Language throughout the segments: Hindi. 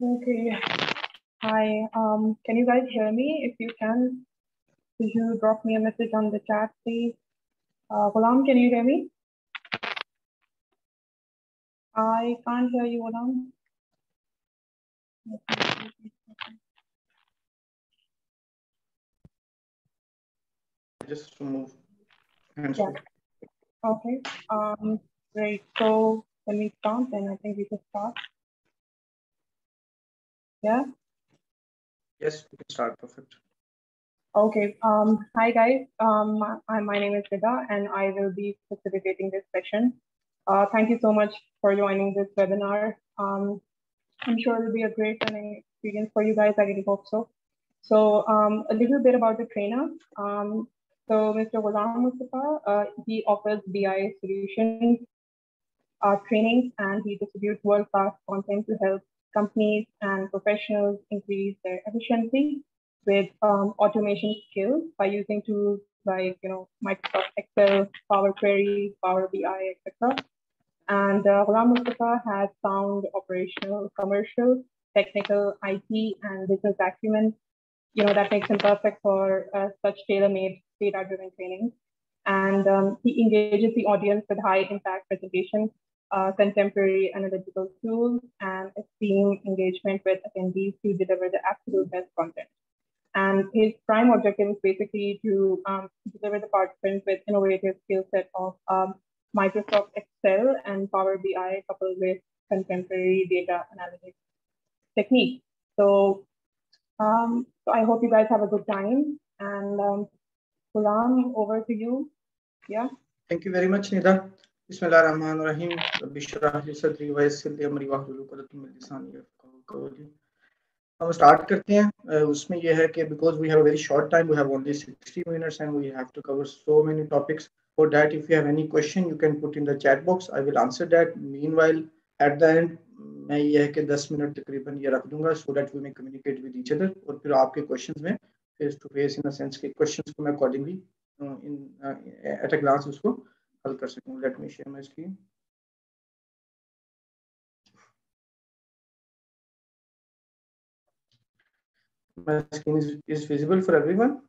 Okay. Hi. Can you guys hear me? If you can, could you drop me a message on the chat, please? Ghulam, can you hear me? I can't hear you, Ghulam. Just remove hands Yeah. free. Okay. Great. So when we start, then I think we can start. Yeah. Yes, we can start. Perfect. Okay. Hi guys. My name is Vida, and I will be facilitating this session. Thank you so much for joining this webinar. I'm sure it'll be a great learning experience for you guys. I really hope so. So a little bit about the trainer. So Mr. Ghulam Mustafa, he offers BI solutions, trainings, and he distributes world-class content to help companies and professionals increase their efficiency with automation skills by using tools like Microsoft Excel, Power Query, Power BI, etc. And Ghulam Mustafa has sound operational, commercial, technical, IT, and business acumen. That makes him perfect for such tailor-made data-driven training. And he engages the audience with high-impact presentations, contemporary analytical tools, and esteemed engagement with attendees to deliver the absolute best content. And his prime objective is basically to deliver the participants with innovative skill set of Microsoft Excel and Power BI coupled with contemporary data analytics techniques. So I hope you guys have a good time. And Ghulam, over to you. Yeah. Thank you very much, Nida. Bismillahirrahmanirrahim. Rabbi shrah li sadri wa yassir li amri wahlul 'uqdatam min lisani yafqahu qawli. हम स्टार्ट करते हैं उसमें यह है कि because we have a very short time, we have only 60 minutes and we have to cover so many topics. For that, if you have any question, you can put in the chat box. I will answer that. Meanwhile, at the end, मैं ये है कि 10 मिनट तकरीबन ये रख दूंगा so that we may communicate with each other. और फिर आपके questions में face to face in the sense के questions को मैं accordingly at a glance उसको हल कर सकूँ. Let me share my screen. My screen is visible for everyone.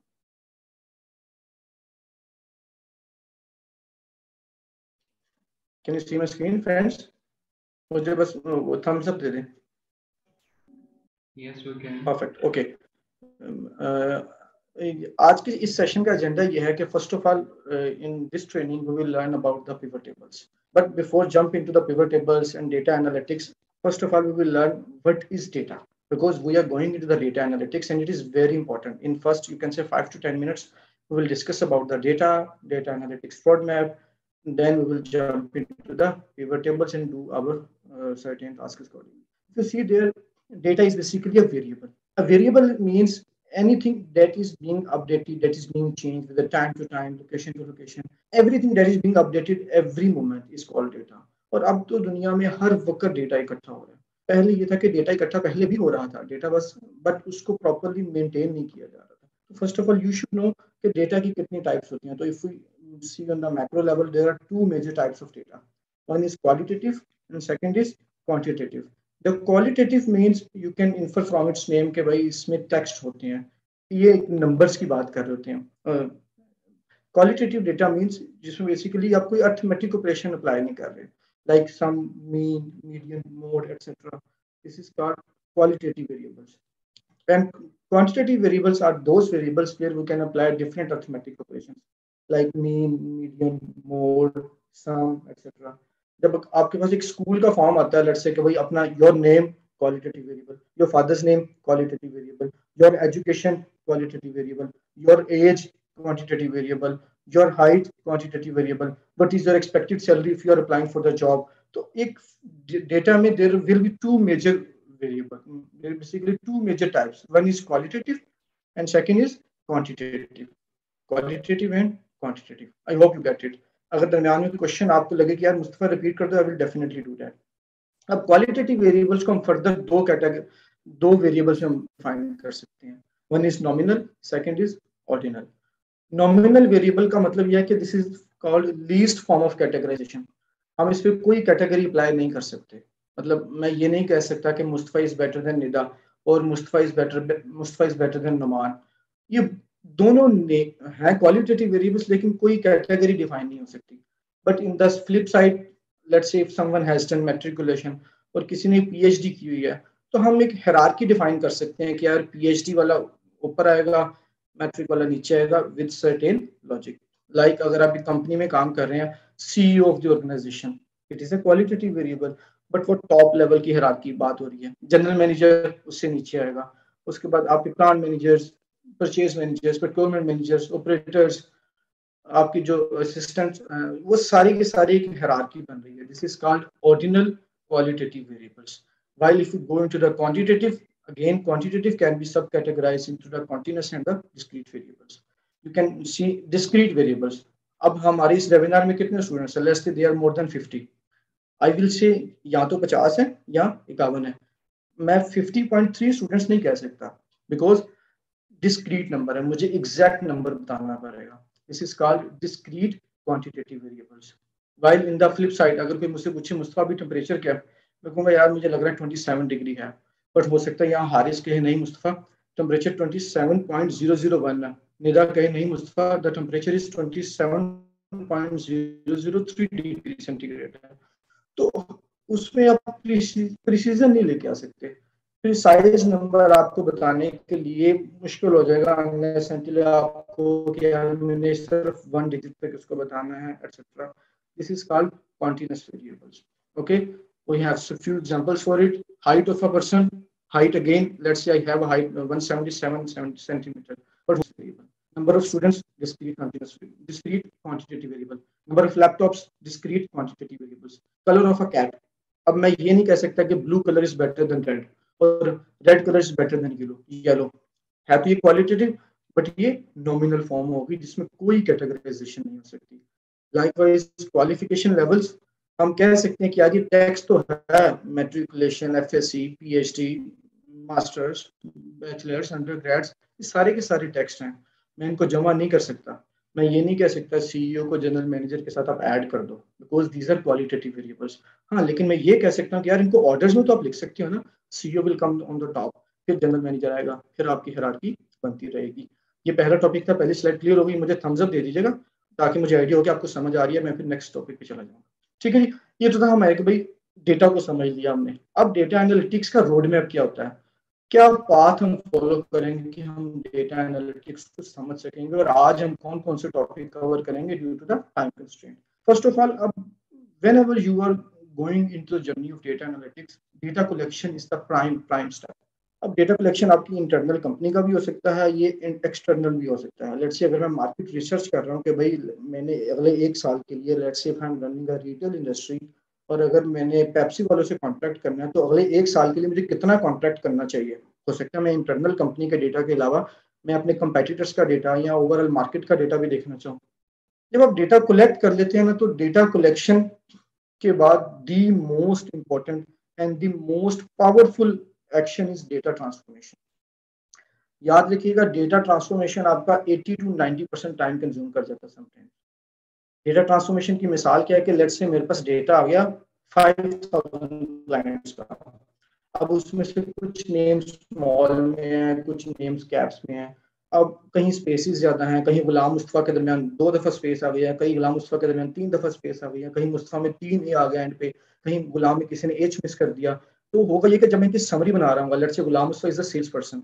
Can you see my screen, friends? मुझे बस वो thumbs up दे दें. Yes, we can. Perfect. Okay. आज के इस सेशन का एजेंडा ये है कि first of all in this training we will learn about the pivot tables. But before jump into the pivot tables and data analytics, first of all we will learn what is data, because we are going into the data analytics and it is very important. In first, you can say 5 to 10 minutes, we will discuss about the data analytics roadmap. Then we will jump into the pivot tables and do our certain tasks accordingly. If you see there, data is basically a variable. A variable means anything that is being updated, that is being changed with the time to time, location to location. Everything that is being updated every moment is called data. और अब तो दुनिया में हर वक्त डेटा इकट्ठा हो रहा है. पहले ये था कि डेटा इकट्ठा पहले भी हो रहा था, डेटा बस बट उसको प्रॉपर्ली मेंटेन नहीं किया जा रहा था. तो first of all you should know कि डेटा की कितनी टाइप्स होती हैं. तो if we see on the macro level, there are two major types of data. One is qualitative and second is quantitative. The qualitative means you can infer from its name के भाई इसमें टेक्स्ट होते हैं, ये नंबर्स की बात कर रहे होते हैं. क्वालिटेटिव डेटा मीन्स जिसमें बेसिकली आप कोई अर्थमेटिक ऑपरेशन अप्लाई नहीं कर रहे, like sum, mean, median, mode, etc. This is called qualitative variables. And quantitative variables are those variables where we can apply different arithmetic operations like mean, median, mode, sum, etc. जब आपके पास एक स्कूल का फॉर्म आता है, लेट्स से कि भाई अपना your name qualitative variable, your father's name qualitative variable, your education qualitative variable, your age quantitative variable, your height quantitative variable, what is your expected salary if you are applying for the job. तो एक data में there will be two major variable, there are basically two major types. One is qualitative and second is quantitative. Qualitative and quantitative. I hope you get it. अगर दरमियान में कोई क्वेश्चन आपको लगे कि यार मुस्तफा रिपीट कर दो, I will definitely do that. अब क्वालिटेटिव वेरिएबल्स को हम फर्दर दो वेरिएबल्स में हम डिफाइन कर सकते हैं. One is nominal, second is ordinal. Nominal variable का मतलब यह है कि this is called least form of categorization. हम इस पे कोई कैटेगरी अप्लाई नहीं कर सकते. मतलब मैं ये नहीं कह सकता कि Mustafa is better than Nida और Mustafa is better than Numan. ये दोनों हैं क्वालिटेटिव वेरिएबल्स, लेकिन कोई कैटेगरी डिफाइन नहीं हो सकती। But in the flip side, let's say if someone has done matriculation और किसी ने पीएचडी की हुई है, तो हम एक हायरार्की डिफाइन कर सकते हैं कि यार पीएचडी वाला ऊपर आएगा, मैट्रिक वाला नीचे आएगा, विद सर्टेन लॉजिक। लाइक अगर आप एक कंपनी में काम कर रहे हैं, CEO of the organization, it is a qualitative variable, but वो टॉप लेवल की हायरार्की बात हो रही है। जनरल मैनेजर उससे नीचे आएगा, उसके बाद आपके plant managers, purchase managers, procurement managers, operators, आपकी जो असिस्टेंट, वो सारी की सारी एक हायरार्की बन रही है। This is called ordinal qualitative variables. While if you go into the quantitative, again quantitative can be subcategorized into the continuous and the discrete variables. You can see discrete variables. अब हमारे इस वेबिनार में कितने स्टूडेंट्स हैं? Let's say they are more than 50। I will say या तो 50 है या 51 है। मैं 50.3 स्टूडेंट्स नहीं कह सकता, बिकॉज डिस्क्रीट नंबर है, मुझे एग्जैक्ट नंबर बताना पड़ेगा। This is called discrete quantitative variables. While in the flip side, अगर कोई मुझसे पूछे मुस्तफा भी टेम्परेचर क्या है, मैं कहूँगा यार मुझे लग रहा है 27 डिग्री है, बट हो सकता है यहाँ हारिस कहे नहीं मुस्तफा टेम्परेचर 27.001 है, निदा कहे नहीं Mustafa the temperature is 27.003 degree centigrade है। तो उसमें आप प्रिसीजन नहीं लेके आ सकते। फिर साइज नंबर आपको बताने के लिए मुश्किल हो जाएगा अनलेस अनटिल आपको कि मैंने सिर्फ 1 डिजिट तक उसको बताना है etcetera. This is called continuous variables. Okay, we have a few examples for it. Height of a person, height again, let's say I have a height 177 centimeter, but number of students, discrete continuous, discrete quantitative variable. Number of laptops, discrete quantitative variables. Color of a cat, अब मैं ये नहीं कह सकता कि blue colour is better than red और red colour is better than yellow. है तो ये क्वालिटेटिव, बट ये नॉमिनल फॉर्म होगी जिसमें कोई कैटेगराइजेशन नहीं हो सकती। लाइकवाइज क्वालिफिकेशन लेवल्स, हम कह सकते हैं कि यार ये टेक्स्ट तो है, matriculation, FSc, PhD, masters, bachelors, undergrads, ये सारे के सारे टेक्स्ट हैं। मैं इनको जमा नहीं कर सकता। मैं ये नहीं कह सकता सीईओ को जनरल मैनेजर के साथ आप ऐड कर दो, because these are qualitative variables. हाँ, लेकिन मैं ये कह सकता हूँ कि यार इनको ऑर्डर्स में तो आप लिख सकते हो ना, CEO will come on the top, फिर जनरल मैनेजर आएगा, फिर आपकी हायरार्की बनती रहेगी। ये पहला टॉपिक था, पहली स्लाइड क्लियर हो गई, मुझे थम्स अप दे दीजिएगा ताकि मुझे आइडिया हो कि आपको समझ आ रही है। मैं फिर नेक्स्ट टॉपिक पे चला जाऊंगा। ठीक है जी, ये तो था हमारे कि भाई डेटा को समझ लिया हमने। अब डेटा एनालिटिक्स का रोड मैप क्या होता है, क्या पाथ हम फॉलो करेंगे कि हम डेटा एनालिटिक्स को समझ सकेंगे, और आज हम कौन कौन से टॉपिक कवर करेंगे due to the time constraint. First of all, अब whenever you are going into the journey of data analytics, data collection is the prime step. अब डेटा कलेक्शन आपकी इंटरनल कंपनी का भी हो सकता है, ये एक्सटर्नल भी हो सकता है। लेट्स से अगर मैं मार्केट रिसर्च कर रहा हूँ कि भाई मैंने अगले 1 साल के लिए, let's say I am running a retail industry, और अगर मैंने पेप्सी वालों से कॉन्ट्रैक्ट करना है, तो अगले 1 साल के लिए मुझे कितना कॉन्ट्रैक्ट करना चाहिए। हो सकता है मैं इंटरनल कंपनी के डेटा के अलावा मैं अपने कंपेटिटर्स का डेटा या ओवरऑल मार्केट का डेटा भी देखना चाहूँ। जब आप डेटा कलेक्ट कर लेते हैं ना, तो डेटा कलेक्शन के बाद the most important and the most powerful action is data transformation. याद रखिएगा, डेटा ट्रांसफॉर्मेशन आपका 80 to 90% टाइम कंज्यूम कर जाता है समटाइम। डेटा ट्रांसफॉर्मेशन की मिसाल क्या है कि लेट्स से मेरे पास डेटा आ गया 5000 क्लाइंट्स का, अब उसमें से कुछ नेम्स स्मॉल में है, कुछ नेम्स कैप्स में है। अब कहीं स्पेसेस ज्यादा हैं, कहीं गुलाम मुस्तफा के दरमियान 2 दफा स्पेस आ गया, कहीं गुलाम मुस्तफा के दरमियान 3 दफा स्पेस आ गया, कहीं मुस्तफा में 3 ए आ गया एंड पे, कहीं गुलाम में किसी ने एच मिस कर दिया। तो होगा ये कि जब मैं इनकी समरी बना रहा हूँ, let's say Ghulam Mustafa is the sales person,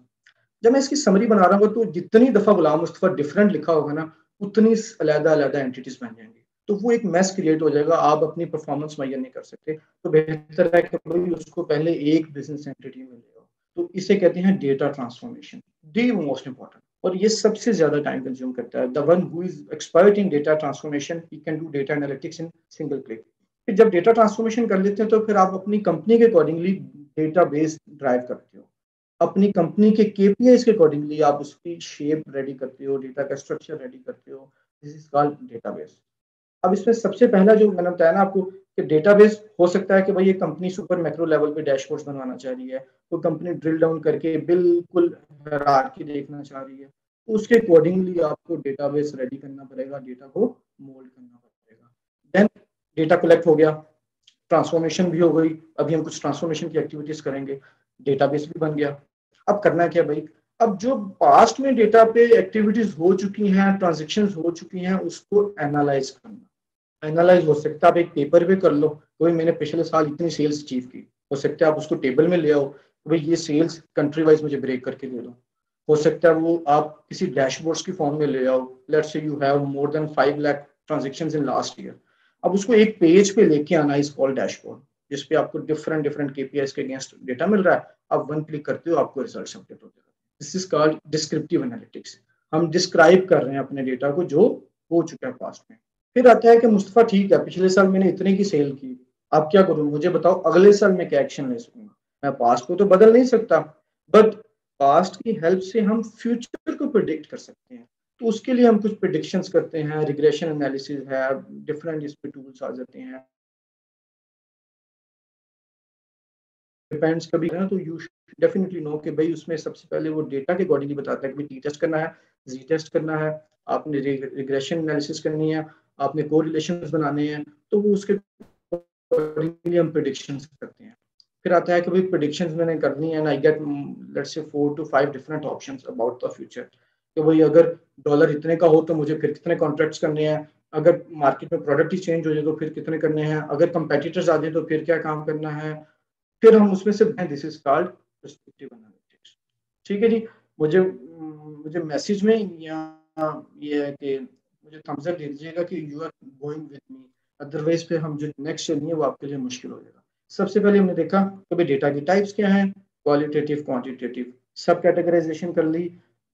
जब मैं इसकी समरी बना रहा हूँ तो जितनी दफा गुलाम मुस्तफा डिफरेंट लिखा होगा ना, उतनी अलग अलग एंटिटीज बन जाएंगी, तो वो एक मैस क्रिएट हो जाएगा, आप अपनी परफॉर्मेंस मुहैया नहीं कर सकते। तो बेहतर है कि भाई उसको पहले एक बिजनेस एंटिटी में ले आओ। तो इसे कहते हैं data transformation, the most important, और ये सबसे ज्यादा टाइम कंज्यूम करता है। The one who is expert in data transformation, he can do data analytics in single click. फिर जब डेटा ट्रांसफॉर्मेशन कर लेते हैं, तो फिर आप अपनी कंपनी के अकॉर्डिंगली डेटा बेस ड्राइव करते हो, अपनी कंपनी के केपीआईज के अकॉर्डिंगली आप उसकी शेप रेडी करते हो, डेटा का स्ट्रक्चर रेडी करते हो। This is called database. अब इसमें सबसे पहला जो मैंने बताया ना आपको कि डेटाबेस हो सकता है कि भाई ये कंपनी सुपर मैक्रो लेवल पे डैशबोर्ड्स बनवाना चाह रही है, तो कंपनी ड्रिल डाउन करके बिल्कुल हायरार्की देखना चाह रही है, तो उसके अकॉर्डिंगली आपको डेटाबेस रेडी करना पड़ेगा, डेटा को मोल्ड करना पड़ेगा। देन डेटा कलेक्ट हो गया, ट्रांसफॉर्मेशन भी हो गई, अभी हम कुछ ट्रांसफॉर्मेशन की एक्टिविटीज करेंगे, डेटाबेस भी बन गया। अब करना क्या भाई, अब जो पास्ट में डेटा पे एक्टिविटीज हो चुकी हैं, ट्रांजेक्शन्स हो चुकी हैं, उसको एनालाइज करना। एनालाइज हो सकता है आप एक पेपर पे कर लो, कोई मैंने पिछले साल इतनी सेल्स अचीव की, हो सकता है आप उसको टेबल में ले आओ, भाई ये सेल्स कंट्री वाइज मुझे ब्रेक करके दे दो। हो सकता है वो आप किसी डैशबोर्ड्स की फॉर्म में ले आओ, let's say you have more than 5 lakh transactions in last year. अब उसको एक पेज पे लेके आना इज कॉल्ड डैशबोर्ड, जिसपे आपको डिफरेंट डिफरेंट केपीआईज के अगेंस्ट डेटा मिल रहा है, आप वन क्लिक करते हो आपको रिजल्ट अपडेट होते हैं। This is called descriptive analytics. हम डिस्क्राइब कर रहे हैं अपने डेटा को जो हो चुका है पास्ट में। फिर आता है कि मुस्तफा ठीक है, पिछले साल मैंने इतने की सेल की, अब क्या करूं, मुझे बताओ अगले साल मैं क्या एक्शन ले सकूंगा। मैं पास्ट को तो बदल नहीं सकता, बट पास्ट की हेल्प से हम फ्यूचर को प्रिडिक्ट कर सकते हैं। तो उसके लिए हम कुछ प्रिडिक्शंस करते हैं, रिग्रेशन एनालिसिस है, डिफरेंट इस पे टूल्स आ जाते हैं। डिपेंड्स कभी ना, तो यू डेफिनेटली नो कि भाई उसमें सबसे पहले वो डेटा के अकॉर्डिंगली बताता है कि टी टेस्ट करना है, जी टेस्ट करना है, आपने रिग्रेशन एनालिसिस करनी है, आपने कोरिलेशंस बनाने हैं, तो वो उसके अकॉर्डिंगली हम प्रेडिक्शंस करते हैं। फिर आता है कि भाई प्रेडिक्शंस मैंने करनी है, I get let's say 4 to 5 different options about the future. कि भाई अगर डॉलर इतने का हो तो मुझे फिर कितने कॉन्ट्रैक्ट्स करने हैं, अगर मार्केट में प्रोडक्ट ही चेंज हो जाए तो फिर कितने करने हैं, अगर कंपेटिटर्स आ जाए तो फिर क्या काम करना है। फिर हम उसमें से this is called perspective analytics. ठीक है जी। मुझे मुझे मैसेज में यहाँ ये है कि मुझे थम्स अप दे दीजिएगा कि you are going with me, otherwise पे हम जो नेक्स्ट चलनी है वो आपके लिए मुश्किल हो जाएगा। सबसे पहले हमने देखा कि भाई डेटा की टाइप्स क्या हैं, क्वालिटेटिव क्वांटिटेटिव, सब कैटेगराइजेशन कर ली,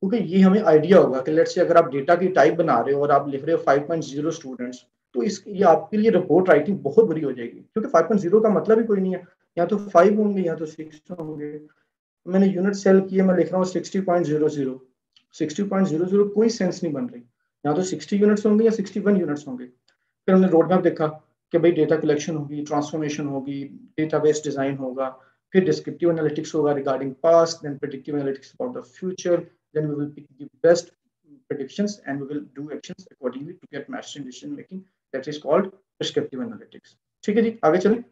क्योंकि ये हमें आइडिया होगा कि लेट्स से अगर आप डेटा की टाइप बना रहे हो और आप लिख रहे हो 5.0 स्टूडेंट्स, तो इस ये आपके लिए रिपोर्ट राइटिंग बहुत बुरी हो जाएगी, क्योंकि 5.0 का मतलब ही कोई नहीं है, या तो 5 होंगे या तो 6 होंगे। मैंने यूनिट सेल किए, मैं लिख रहा हूँ 60.00, 60.00 कोई सेंस नहीं बन रही, या तो 60 यूनिट्स होंगे या 61 यूनिट्स होंगे। फिर हमने रोड मैप देखा कि भाई डेटा कलेक्शन होगी, ट्रांसफॉर्मेशन होगी, डेटाबेस डिजाइन होगा, फिर डिस्क्रिप्टिव एनालिटिक्स होगा regarding past, then predictive analytics about the future, then we will pick the best predictions and we will do actions accordingly to get matched in decision making, that is called prescriptive analytics। ठीक है जी, आगे चलें।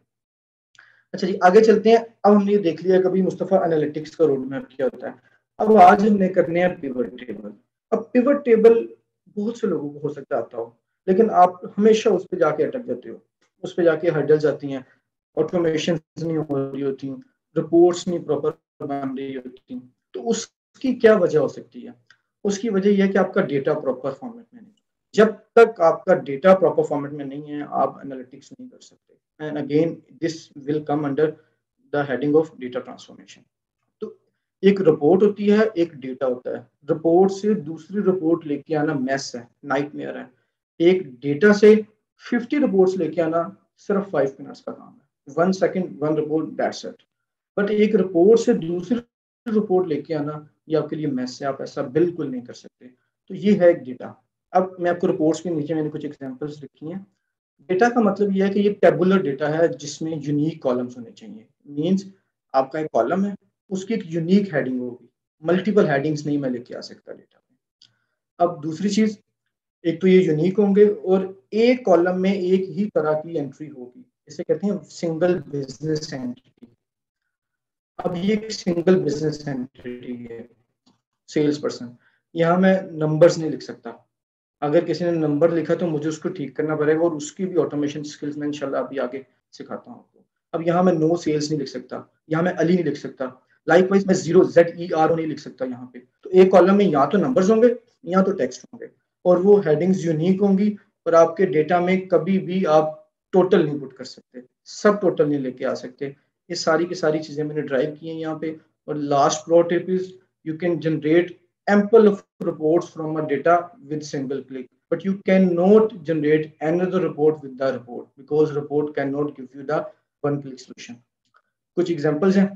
अच्छा जी, आगे चलते हैं। अब हमने ये देख लिया कभी मुस्तफा एनालिटिक्स का रोड मैप क्या होता है। अब आज हमने करने हैं पिवट टेबल। अब पिवट टेबल बहुत से लोगों को हो सकता आता हो, लेकिन आप हमेशा उस पर जाके अटक जाते हो, उस पर जाके हर्डल्स आती हैं, ऑटोमेशन नहीं हो रही होती, रिपोर्ट्स नहीं प्रॉपर बन रही होती। तो उसकी क्या वजह हो सकती है? उसकी वजह यह है कि आपका डेटा प्रॉपर फॉर्मेट में नहीं। जब तक आपका डेटा प्रॉपर फॉर्मेट में नहीं है, आप एनालिटिक्स नहीं कर सकते। And again this will come under the heading of data transformation. तो एक रिपोर्ट होती है, एक डेटा होता है। रिपोर्ट से दूसरी रिपोर्ट लेके आना मैस है, नाइटमेयर है। एक डेटा से 50 रिपोर्ट्स लेके आना सिर्फ 5 मिनट्स का काम है, 1 second 1 report, that's it. But एक रिपोर्ट से दूसरी रिपोर्ट लेके आना ये आपके लिए मैस है, आप ऐसा बिल्कुल नहीं कर सकते। तो ये है एक डेटा। अब मैं आपको रिपोर्ट्स के नीचे मैंने कुछ एग्जांपल्स लिखी हैं। डेटा का मतलब ये है कि ये टेबुलर डेटा है जिसमें यूनिक कॉलम्स होने चाहिए। मींस आपका एक कॉलम है, उसकी एक यूनिक हेडिंग होगी, मल्टीपल हेडिंग्स नहीं मैं लेके आ सकता डेटा में। अब दूसरी चीज, एक तो ये यूनिक होंगे और एक कॉलम में एक ही तरह की एंट्री होगी, इसे कहते हैं सिंगल बिजनेस एंटिटी। अब ये एक सिंगल बिजनेस एंटिटी है, सेल्स पर्सन, यहाँ मैं नंबर्स नहीं लिख सकता। अगर किसी ने नंबर लिखा तो मुझे उसको ठीक करना पड़ेगा, और उसकी भी ऑटोमेशन स्किल्स मैं इंशाल्लाह अभी आगे सिखाता हूँ आपको। अब यहाँ मैं नो सेल्स नहीं लिख सकता, यहाँ मैं अली नहीं लिख सकता, लाइकवाइज मैं जीरो ZERO नहीं लिख सकता यहाँ पे। तो एक कॉलम में या तो नंबर्स होंगे या तो टेक्स्ट होंगे, और वो हेडिंग्स यूनिक होंगी, और आपके डेटा में कभी भी आप टोटल नहीं पुट कर सकते, सब टोटल नहीं लेके आ सकते। ये सारी की सारी चीजें मैंने ड्राइव की हैं यहाँ पे। और last pro tip is you can generate ample of reports from a data with single click, but you cannot generate another report with the report, because report cannot give you the one click solution। कुछ एग्जांपल्स हैं।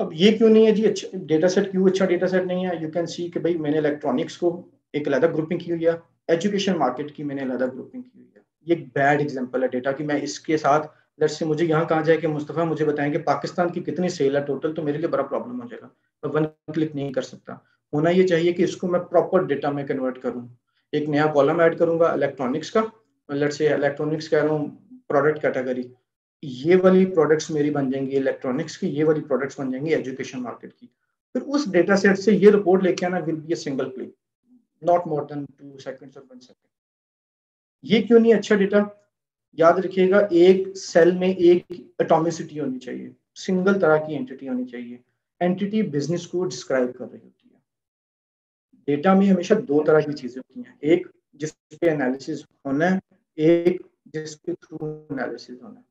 अब ये क्यों नहीं है जी अच्छा डेटा सेट, क्यों अच्छा डेटा सेट नहीं है? यू कैन सी कि भाई मैंने इलेक्ट्रॉनिक्स को एक अलग ग्रुपिंग की हुई है, एजुकेशन मार्केट की मैंने अलग ग्रुपिंग की हुई है। ये एक बैड एग्जांपल है डेटा की। मैं इसके साथ लेट्स से मुझे यहाँ कहा जाए कि मुस्तफा मुझे बताएं कि पाकिस्तान की कितनी सेल है टोटल, तो मेरे लिए बड़ा प्रॉब्लम हो जाएगा, मैं वन क्लिक नहीं कर सकता। होना ये चाहिए कि इसको मैं प्रॉपर डेटा में कन्वर्ट करूँ। एक नया कॉलम ऐड करूंगा इलेक्ट्रॉनिक्स का, लेट्स से इलेक्ट्रॉनिक्स कह रहा हूँ प्रोडक्ट कैटेगरी, ये वाली प्रोडक्ट्स मेरी बन जाएंगी इलेक्ट्रॉनिक्स की, ये वाली प्रोडक्ट्स बन जाएंगी एजुकेशन मार्केट की। फिर उस डेटा सेट से ये रिपोर्ट लेके आना will be a single click, not more than 2 seconds और 1 second। ये क्यों नहीं अच्छा डेटा? याद रखिएगा, एक सेल में एक एटॉमिसिटी होनी चाहिए, सिंगल तरह की एंटिटी होनी चाहिए। एंटिटी बिजनेस को डिस्क्राइब कर रही होती है। डेटा में हमेशा दो तरह की चीजें होती हैं, एक जिस पे एनालिसिस होना है, एक जिसके थ्रू एनालिसिस होना है।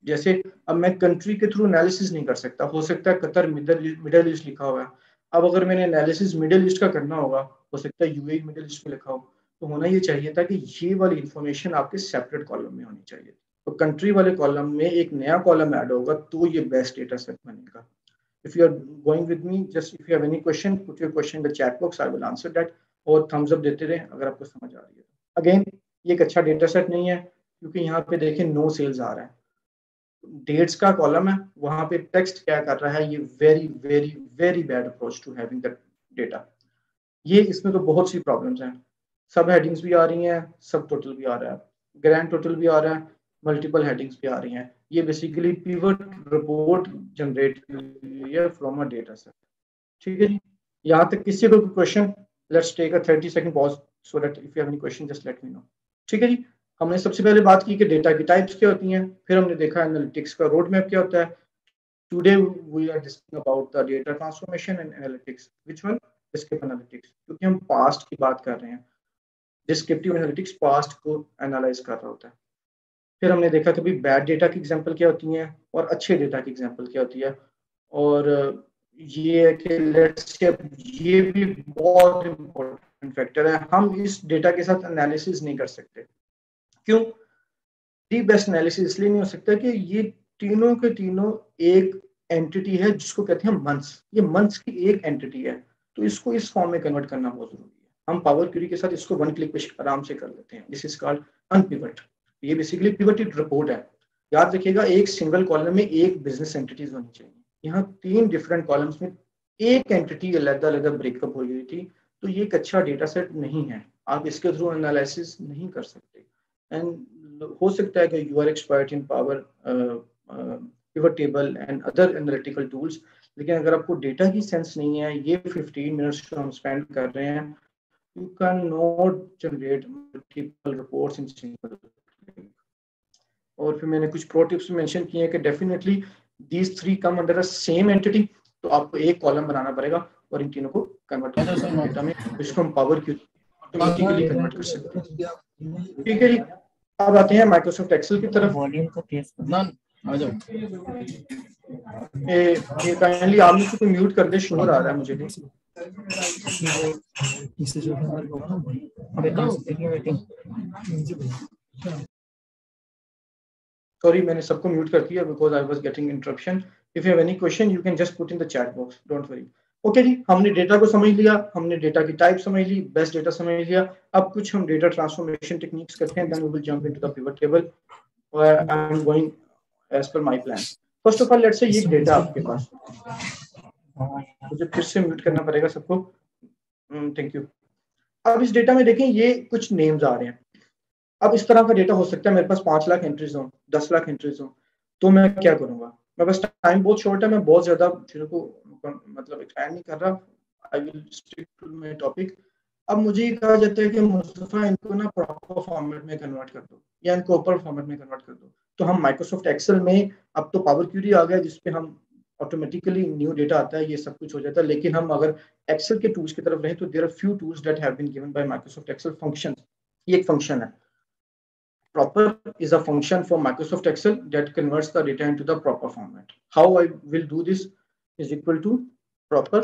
जैसे अब मैं कंट्री के थ्रू एनालिसिस नहीं कर सकता, हो सकता है कतर मिडल ईस्ट लिखा हुआ है, अब अगर मैंने एनालिसिस मिडल ईस्ट का करना होगा, हो सकता है यूएई मिडल ईस्ट में लिखा हो, तो होना ये चाहिए था कि ये वाली इंफॉर्मेशन आपके सेपरेट कॉलम में होनी चाहिए। तो कंट्री वाले कॉलम में एक नया कॉलम ऐड होगा तो ये बेस्ट डेटा सेट बनेगा। If you are going with me, just if you have any question, put your question in the chat box. I will answer that. और thumbs up देते रहे अगर आपको समझ आ रही है। अगेन ये एक अच्छा डेटा सेट नहीं है, क्योंकि यहाँ पे देखें नो सेल्स आ रहा है, डेट्स का कॉलम है, वहां पे टेक्स्ट क्या कर रहा है, ये very very very bad approach to having that data. ये इसमें तो बहुत सी प्रॉब्लम्स हैं, सब हेडिंग्स भी आ रही हैं, सब टोटल भी आ रहा है, ग्रैंड टोटल भी आ रहा है, मल्टीपल हेडिंग्स भी आ रही हैं। ये बेसिकली पिवट रिपोर्ट जनरेट हुई है फ्रॉम अ डेटा सेट। ठीक है जी, यहाँ तक किसी को question? Let's take a 30 second pause so that if you have any question just let me know. ठीक है जी, हमने सबसे पहले बात की कि डेटा की टाइप्स क्या होती हैं, फिर हमने देखा एनालिटिक्स का रोड मैप क्या होता है। Today we are discussing about the data transformation and analytics. Which one? Descriptive analytics, क्योंकि हम पास्ट की बात कर रहे हैं। डिस्क्रिप्टिव एनालिटिक्स पास्ट को एनालाइज कर रहा होता है। फिर हमने देखा कि भाई बैड डेटा की एग्जांपल क्या होती हैं और अच्छे डेटा की एग्जांपल क्या होती है। और ये है कि लेट्स से ये भी बहुत इंपॉर्टेंट फैक्टर है, हम इस डेटा के साथ एनालिसिस नहीं कर सकते। क्यों? दी बेस्ट एनालिसिस इसलिए नहीं हो सकता कि ये तीनों के तीनों एक एंटिटी है जिसको कहते हैं मंथ्स। ये मंथ्स की एक एंटिटी है, तो इसको इस फॉर्म में कन्वर्ट करना बहुत जरूरी है। हम पावर क्वेरी के साथ इसको वन क्लिक पे आराम से कर लेते हैं। This is called unpivot. ये बेसिकली पिवटेड रिपोर्ट है। याद रखिएगा, एक सिंगल कॉलम में एक बिजनेस एंटिटीज होनी चाहिए। यहाँ 3 डिफरेंट कॉलम्स में एक एंटिटी अलग-अलग ब्रेकअप हुई थी, तो ये एक अच्छा डेटा सेट नहीं है। आप इसके थ्रू एनालिसिस नहीं कर सकते। एंड हो सकता है कि you are expert in power pivot table and other analytical tools, लेकिन अगर आपको डेटा की सेंस नहीं है, ये 15 मिनट्स जो हम स्पेंड कर रहे हैं, you can not generate multiple reports in single. और फिर मैंने कुछ प्रो टिप्स मेंशन किए हैं कि definitely these 3 come under a same entity, तो आपको एक कॉलम बनाना पड़ेगा और इन तीनों को कन्वर्ट करना डेटा में, जिसको हम पावर क्यू ऑटोमेटिकली कन्वर्ट कर सकते हैं। ठीक है जी, अब आते हैं माइक्रोसॉफ्ट एक्सेल की तरफ। वॉल्यूम को तेज करना आ जाओ। ये काइंडली आप मुझे को म्यूट कर दे, शोर आ रहा है मुझे भी। इससे जो होगा ना अबे कहां से देखिए मीटिंग। Sorry, मैंने सबको म्यूट कर दिया because I was getting interruption. If you have any question, you can just put in the chat box. Don't worry. Okay जी, हमने डेटा को समझ लिया, हमने डेटा की टाइप समझ ली, बेस्ट डेटा समझ लिया। अब कुछ हम डेटा ट्रांसफॉर्मेशन टेक्निक्स करते हैं, then we will jump into the pivot table. I am going as per my plan. First of all let's say ये डेटा आपके पास, मुझे फिर से म्यूट करना पड़ेगा सबको। Thank you. अब इस डेटा में देखें, ये कुछ नेम्स आ रहे हैं। अब इस तरह का डेटा हो सकता है मेरे पास 5 लाख एंट्रीज हो, 10 लाख एंट्रीज हो, तो मैं क्या करूंगा? मैं बस, टाइम बहुत शॉर्ट है, मैं बहुत ज्यादा चीजों को मतलब एक्सपैंड नहीं कर रहा। I will stick to my topic. अब मुझे ये कहा जाता है कि मुस्तफा इनको ना प्रॉपर फॉर्मेट में कन्वर्ट कर दो या इनको ऊपर फॉर्मेट में कन्वर्ट कर दो। तो हम माइक्रोसॉफ्ट एक्सेल में, अब तो पावर क्वेरी आ गया जिसपे हम ऑटोमेटिकली न्यू डेटा आता है, ये सब कुछ हो जाता है। लेकिन हम अगर एक्सेल के टूल्स की तरफ रहें तो there are few tools that have been given by Microsoft Excel. Functions, ये एक फंक्शन है। Proper is a function for Microsoft Excel that converts the data into the proper format. How I will do this is equal to proper.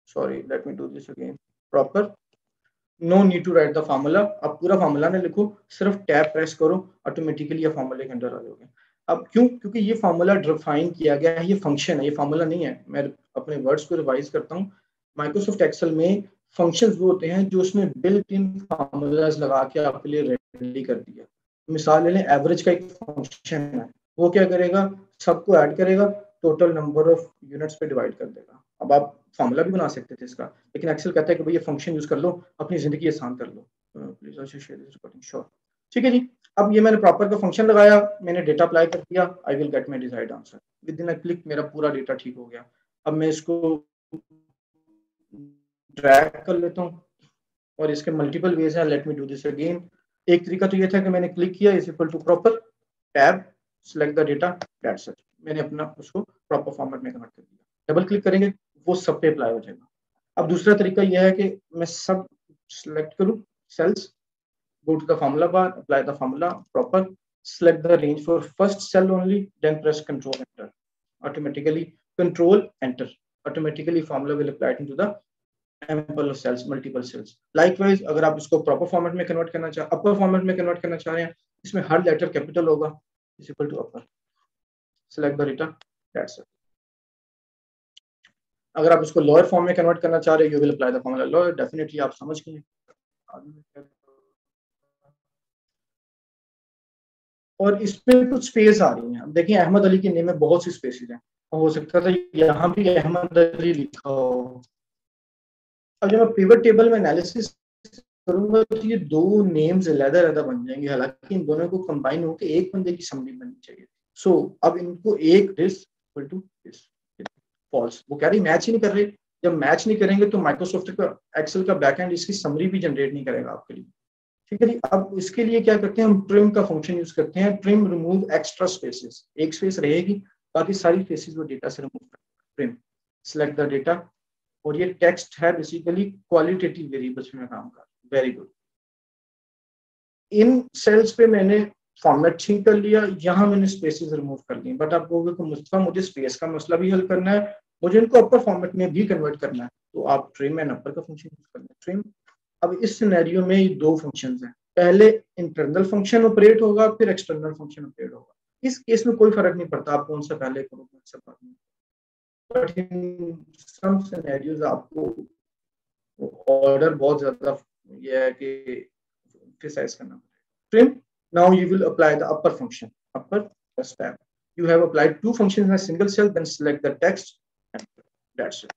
Sorry, let me do this again. Proper. No need to write the formula. अब पूरा फॉर्मूला ना लिखो, सिर्फ टैब प्रेस करो, ऑटोमेटिकली ये फॉर्मूले के अंदर आ जाओगे। अब क्यों? क्योंकि ये फॉर्मूला डिफाइन किया गया है, ये फंक्शन है, ये फॉर्मूला नहीं है। मैं अपने वर्ड्स को रिवाइज करता हूँ। माइक्रोसॉफ्ट एक्सेल में फंक्शंस वो होते हैं जो उसने बिल्ट इन फॉर्मूलाज लगा के आपके लिए रेडी कर दिया। मिसाल ले लें, एवरेज का एक फंक्शन है, वो क्या करेगा? सबको ऐड करेगा, टोटल नंबर ऑफ यूनिट्स पे डिवाइड कर देगा। अब आप फॉर्मूला भी बना सकते थे इसका, लेकिन एक्सेल कहता है कि भाई ये फंक्शन यूज कर लो, अपनी जिंदगी आसान कर लो। Please also share this recording. Sure. ठीक है जी। अब ये मैंने प्रॉपर का फंक्शन लगाया, मैंने डेटा अप्लाई कर दिया, I will get my desired answer with in a click. मेरा पूरा डेटा ठीक हो गया। अब मैं इसको ड्रैग कर लेता हूँ और इसके मल्टीपल वेज हैं। Let me do this again. एक तरीका तो ये था कि मैंने क्लिक किया, is equal to proper tab, select the data, that's it. मैंने अपना उसको प्रॉपर फॉर्मेट में कन्वर्ट कर दिया। डबल क्लिक करेंगे वो सब पे अप्लाई हो जाएगा। अब दूसरा तरीका यह है कि मैं सब सिलेक्ट करूँ sales, go to the formula bar, apply the formula proper, select the range for first cell only, then press Control Enter. Automatically Control Enter. Automatically formula will apply into the ample of cells, multiple cells. Likewise, अगर आप इसको proper format में convert करना चाह, upper format में convert करना चाह रहे हैं, इसमें हर letter capital होगा, is equal to upper. Select the data, that's it. अगर आप इसको lower form में convert करना चाह रहे हैं, you will apply the formula lower. Definitely आप समझ गए। और इसमें कुछ स्पेस आ रही हैं। अब देखिए अहमद अली के नेम में बहुत सी स्पेसेस हैं, हो सकता था यहाँ भी अहमद अली लिखा हो। अब जब मैं पिवट टेबल में एनालिसिस करूंगा तो ये दो नेम्स अलग-अलग बन जाएंगे, हालांकि इन दोनों को कंबाइन होकर एक बंदे की समरी बननी चाहिए। सो अब इनको एक this equal to this false, वो कह रही मैच ही नहीं कर रहे। जब मैच नहीं करेंगे तो माइक्रोसॉफ्ट का एक्सेल का बैकएंड इसकी समरी भी जनरेट नहीं करेगा आपके लिए। ठीक है जी। अब इसके लिए क्या करते हैं, हम ट्रिम का फंक्शन यूज करते हैं। ट्रिम रिमूव एक्स्ट्रा स्पेसेस, एक स्पेस रहेगी, बाकी सारी स्पेसेस वो डेटा से रिमूव करेगा। ट्रिम, सिलेक्ट द डेटा, और ये टेक्स्ट है बेसिकली क्वालिटेटिव वेरिएबल्स में काम कर। Very good. इन सेल्स पे मैंने फॉर्मेट ठीक कर लिया, यहाँ मैंने स्पेसेस रिमूव कर ली। बट आप कहोगे कि मुस्तफा मुझे स्पेस का मसला भी हल करना है, मुझे इनको अपर फॉर्मेट में भी कन्वर्ट करना है, तो आप ट्रिम एंड अपर का फंक्शन यूज करना है। ट्रिम। अब इस सिनेरियो में ये दो फंक्शंस हैं, पहले इंटरनल फंक्शन ऑपरेट होगा, फिर एक्सटर्नल फंक्शन ऑपरेट होगा। इस केस में कोई फर्क नहीं पड़ता आप कौन सा पहले करो कौन सा बाद में, बट इन सम सिनेरियोज आपको ऑर्डर बहुत ज्यादा ये है कि प्रिसाइज करना पड़ेगा। Trim, now you will apply the upper function, upper plus tab. You have applied two functions in a single cell, then select the text and that's it.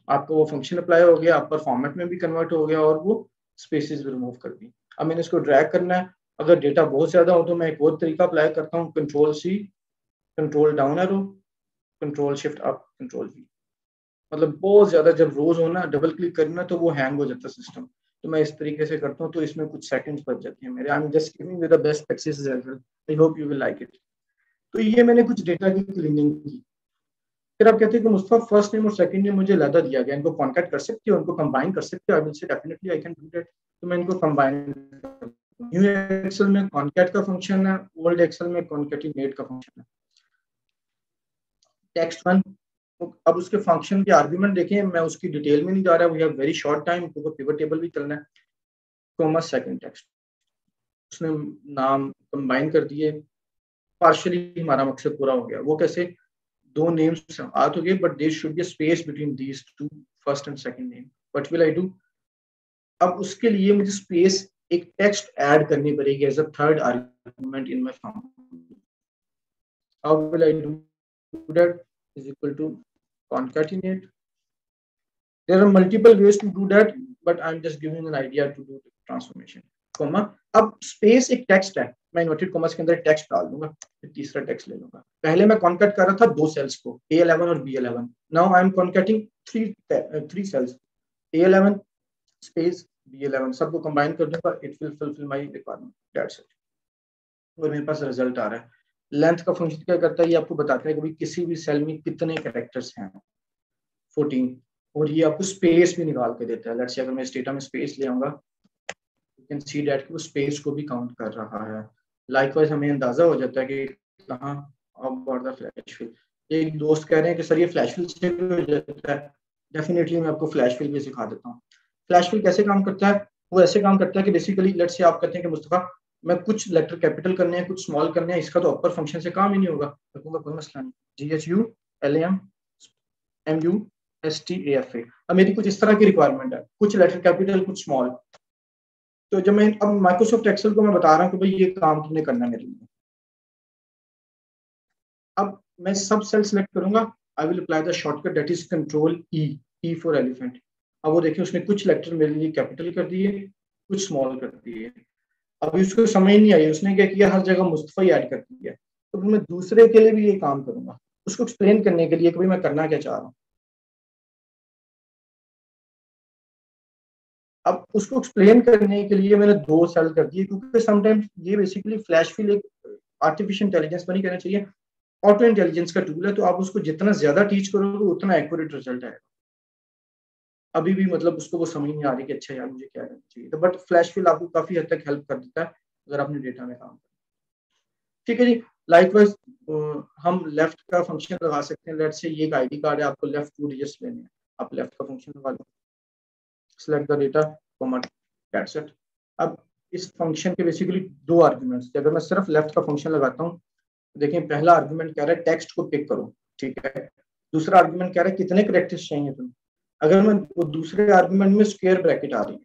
आपको वो फंक्शन अप्लाई हो गया, अपर फॉर्मेट में भी कन्वर्ट हो गया, और वो स्पेसेस भी रिमूव कर दी। अब मैंने इसको ड्रैग करना है। अगर डेटा बहुत ज्यादा हो तो मैं एक और तरीका अप्लाई करता हूँ, control C, control down arrow, control shift up, control V. मतलब बहुत ज्यादा जब रोज होना, डबल क्लिक करना तो वो हैंग हो जाता है सिस्टम, तो मैं इस तरीके से करता हूँ, तो इसमें कुछ सेकंड्स बच जाते हैं मेरे। I am just giving with the best practices as well, I hope you will like it. तो ये मैंने कुछ डेटा की क्लीनिंग की। फिर आप कहते हैं कि मुस्तफा फर्स्ट नेम और सेकंड नेम मुझे अलग दिया गया, इनको कॉन्कैट कर सकते हो, इनको कंबाइन कर सकते हो? आई will say definitely I can do that. तो मैं इनको कंबाइन, न्यू एक्सेल में कॉन्कैट का फंक्शन है, ओल्ड एक्सेल में कॉन्कैटिनेट का फंक्शन है। टेक्स्ट वन, अब उसके फंक्शन के आर्गुमेंट देखें, मैं उसकी डिटेल में नहीं जा रहा, we have very short time, क्योंकि पिवट टेबल भी चलना है। कॉमा सेकंड टेक्स्ट, उसने नाम कंबाइन कर दिए, पार्शियली हमारा मकसद पूरा हो गया। वो कैसे, दो नेम्स आत हो गए, but there should be space between these two, first and second name. What will I do, अब उसके लिए मुझे स्पेस, एक टेक्स्ट ऐड करनी पड़ेगी as a third argument in my function. How will I do that, is equal to concatenate. There are multiple ways to do that, but I'm just giving an idea to do the transformation. Comma, अब स्पेस एक टेक्स्ट है, मैं इन्वर्टेड कॉमास के अंदर टेक्स्ट डाल दूंगा, फिर तीसरा टेक्स्ट ले लूंगा। पहले मैं कॉन्कैट कर रहा था दो सेल्स को, A11 और B11। Now I am concatting three cells, A11 space B11, सबको कंबाइन कर दूंगा, it will fulfil my requirement, that's it. और मेरे पास रिजल्ट आ रहा है। लेंथ का फंक्शन क्या करता है, ये आपको बताता है कि भाई किसी भी सेल में कितने कैरेक्टर्स हैं, 14, और ये आपको स्पेस भी निकाल के देता है। लेट्स से अगर मैं इस डेटा में स्पेस ले आऊंगा, यू कैन सी दैट कि वो स्पेस को भी काउंट कर रहा है। लाइकवाइज हमें अंदाजा हो जाता है कि कहाँ अबाउट द फ्लैश फिल। एक दोस्त कह रहे हैं कि सर ये फ्लैश फिल से हो जाता है, डेफिनेटली मैं आपको फ्लैश फिल भी सिखा देता हूँ। फ्लैश फिल कैसे काम करता है, वो ऐसे काम करता है कि बेसिकली लेट्स से आप कहते हैं कि मुस्तफा मैं कुछ लेटर कैपिटल करने हैं, कुछ स्मॉल करने हैं, इसका तो अपर फंक्शन से काम ही नहीं होगा। मैं कहूँगा कोई मसला नहीं, GHULAM STAFA। अब मेरी कुछ इस तरह की रिक्वायरमेंट है, कुछ लेटर कैपिटल कुछ स्मॉल। तो जब मैं अब माइक्रोसॉफ्ट एक्सेल को मैं बता रहा हूँ कि भाई ये काम तुमने करना है मेरे लिए, अब मैं सब सेल सेलेक्ट करूंगा, I will apply the shortcut that is control E for elephant. अब वो देखिए उसने कुछ लेटर मेरे लिए कैपिटल कर दिए, कुछ स्मॉल कर दिए। अभी उसको समझ नहीं आई, उसने क्या किया, हर जगह मुस्तफा ही ऐड कर दिया। तो फिर मैं दूसरे के लिए भी ये काम करूंगा, उसको एक्सप्लेन करने के लिए कि भाई मैं करना क्या चाह रहा हूँ। अब उसको एक्सप्लेन करने के लिए मैंने 2 सेल कर दिए, क्योंकि समटाइम्स ये बेसिकली फ्लैश फिल एक आर्टिफिशियल इंटेलिजेंस पर नहीं कहना चाहिए, ऑटो इंटेलिजेंस का टूल है। तो आप उसको जितना ज्यादा टीच करोगे उतना एक्यूरेट रिजल्ट आएगा। अभी भी मतलब उसको वो समझ नहीं आ रही कि अच्छा यार मुझे क्या करना चाहिए, तो बट फ्लैश फिल आपको काफी हद तक हेल्प कर देता है अगर आपने डेटा में काम किया। ठीक है जी। लाइकवाइज हम लेफ्ट का फंक्शन लगा सकते हैं। लेट से ये एक आईडी कार्ड है, आपको लेफ्ट 2 डिजिट्स लेने हैं, आप लेफ्ट का फंक्शन लगा लो, select the data comma that's it. अब इस फंक्शन के बेसिकली 2 आर्गुमेंट्स, अगर मैं सिर्फ लेफ्ट का फंक्शन लगाता हूँ, देखिए पहला आर्गुमेंट कह रहा है टेक्स्ट को पिक करो, ठीक है। दूसरा आर्गुमेंट कह रहा है कितने कैरेक्टर्स चाहिए तुम्हें। अगर मैं वो दूसरे आर्गुमेंट में स्क्वायर ब्रैकेट आ रही है,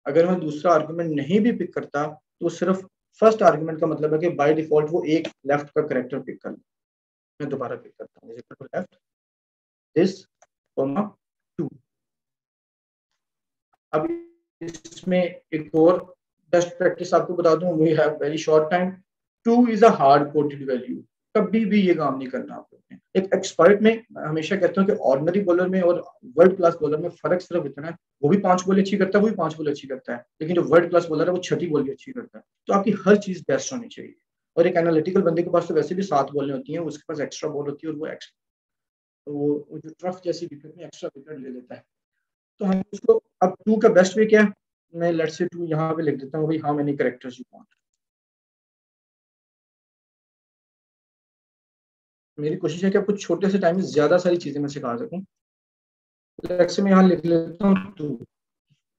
अगर मैं दूसरा आर्गुमेंट नहीं भी पिक करता तो सिर्फ फर्स्ट आर्गुमेंट का मतलब है कि बाय डिफॉल्ट वो एक लेफ्ट का कैरेक्टर पिक कर ले। मैं दोबारा पिक करता हूँ, लेफ्ट दिस कॉमा 2। अब इसमें एक और बेस्ट प्रैक्टिस आपको बता दूं, we have very short time. 2 is a hard coded value, कभी भी ये काम नहीं करना आप लोगों ने। एक एक्सपर्ट में हमेशा कहता हूँ कि ऑर्डिनरी बॉलर में और वर्ल्ड क्लास बॉलर में फर्क सिर्फ इतना है, वो भी 5 बॉल अच्छी करता है, वो भी 5 बॉल अच्छी करता है, लेकिन जो वर्ल्ड क्लास बॉलर है वो 6ठी बॉल भी अच्छी करता है। तो आपकी हर चीज बेस्ट होनी चाहिए। और एक एनालिटिकल बंदे के पास तो वैसे भी 7 बॉलें होती हैं, उसके पास एक्स्ट्रा बॉल होती है, और वो एक्स्ट्रा तो वो जो ट्रफ जैसी विकेट में एक्स्ट्रा विकेट ले लेता है। तो हम उसको, अब 2 का बेस्ट वे क्या है, मैं लेट से 2 यहाँ पे लिख देता हूँ भाई, how many characters you want. मेरी कोशिश है कि आपको छोटे से टाइम में ज्यादा सारी चीजें मैं सिखा सकूं। लेट से मैं यहाँ लिख लेता हूँ 2।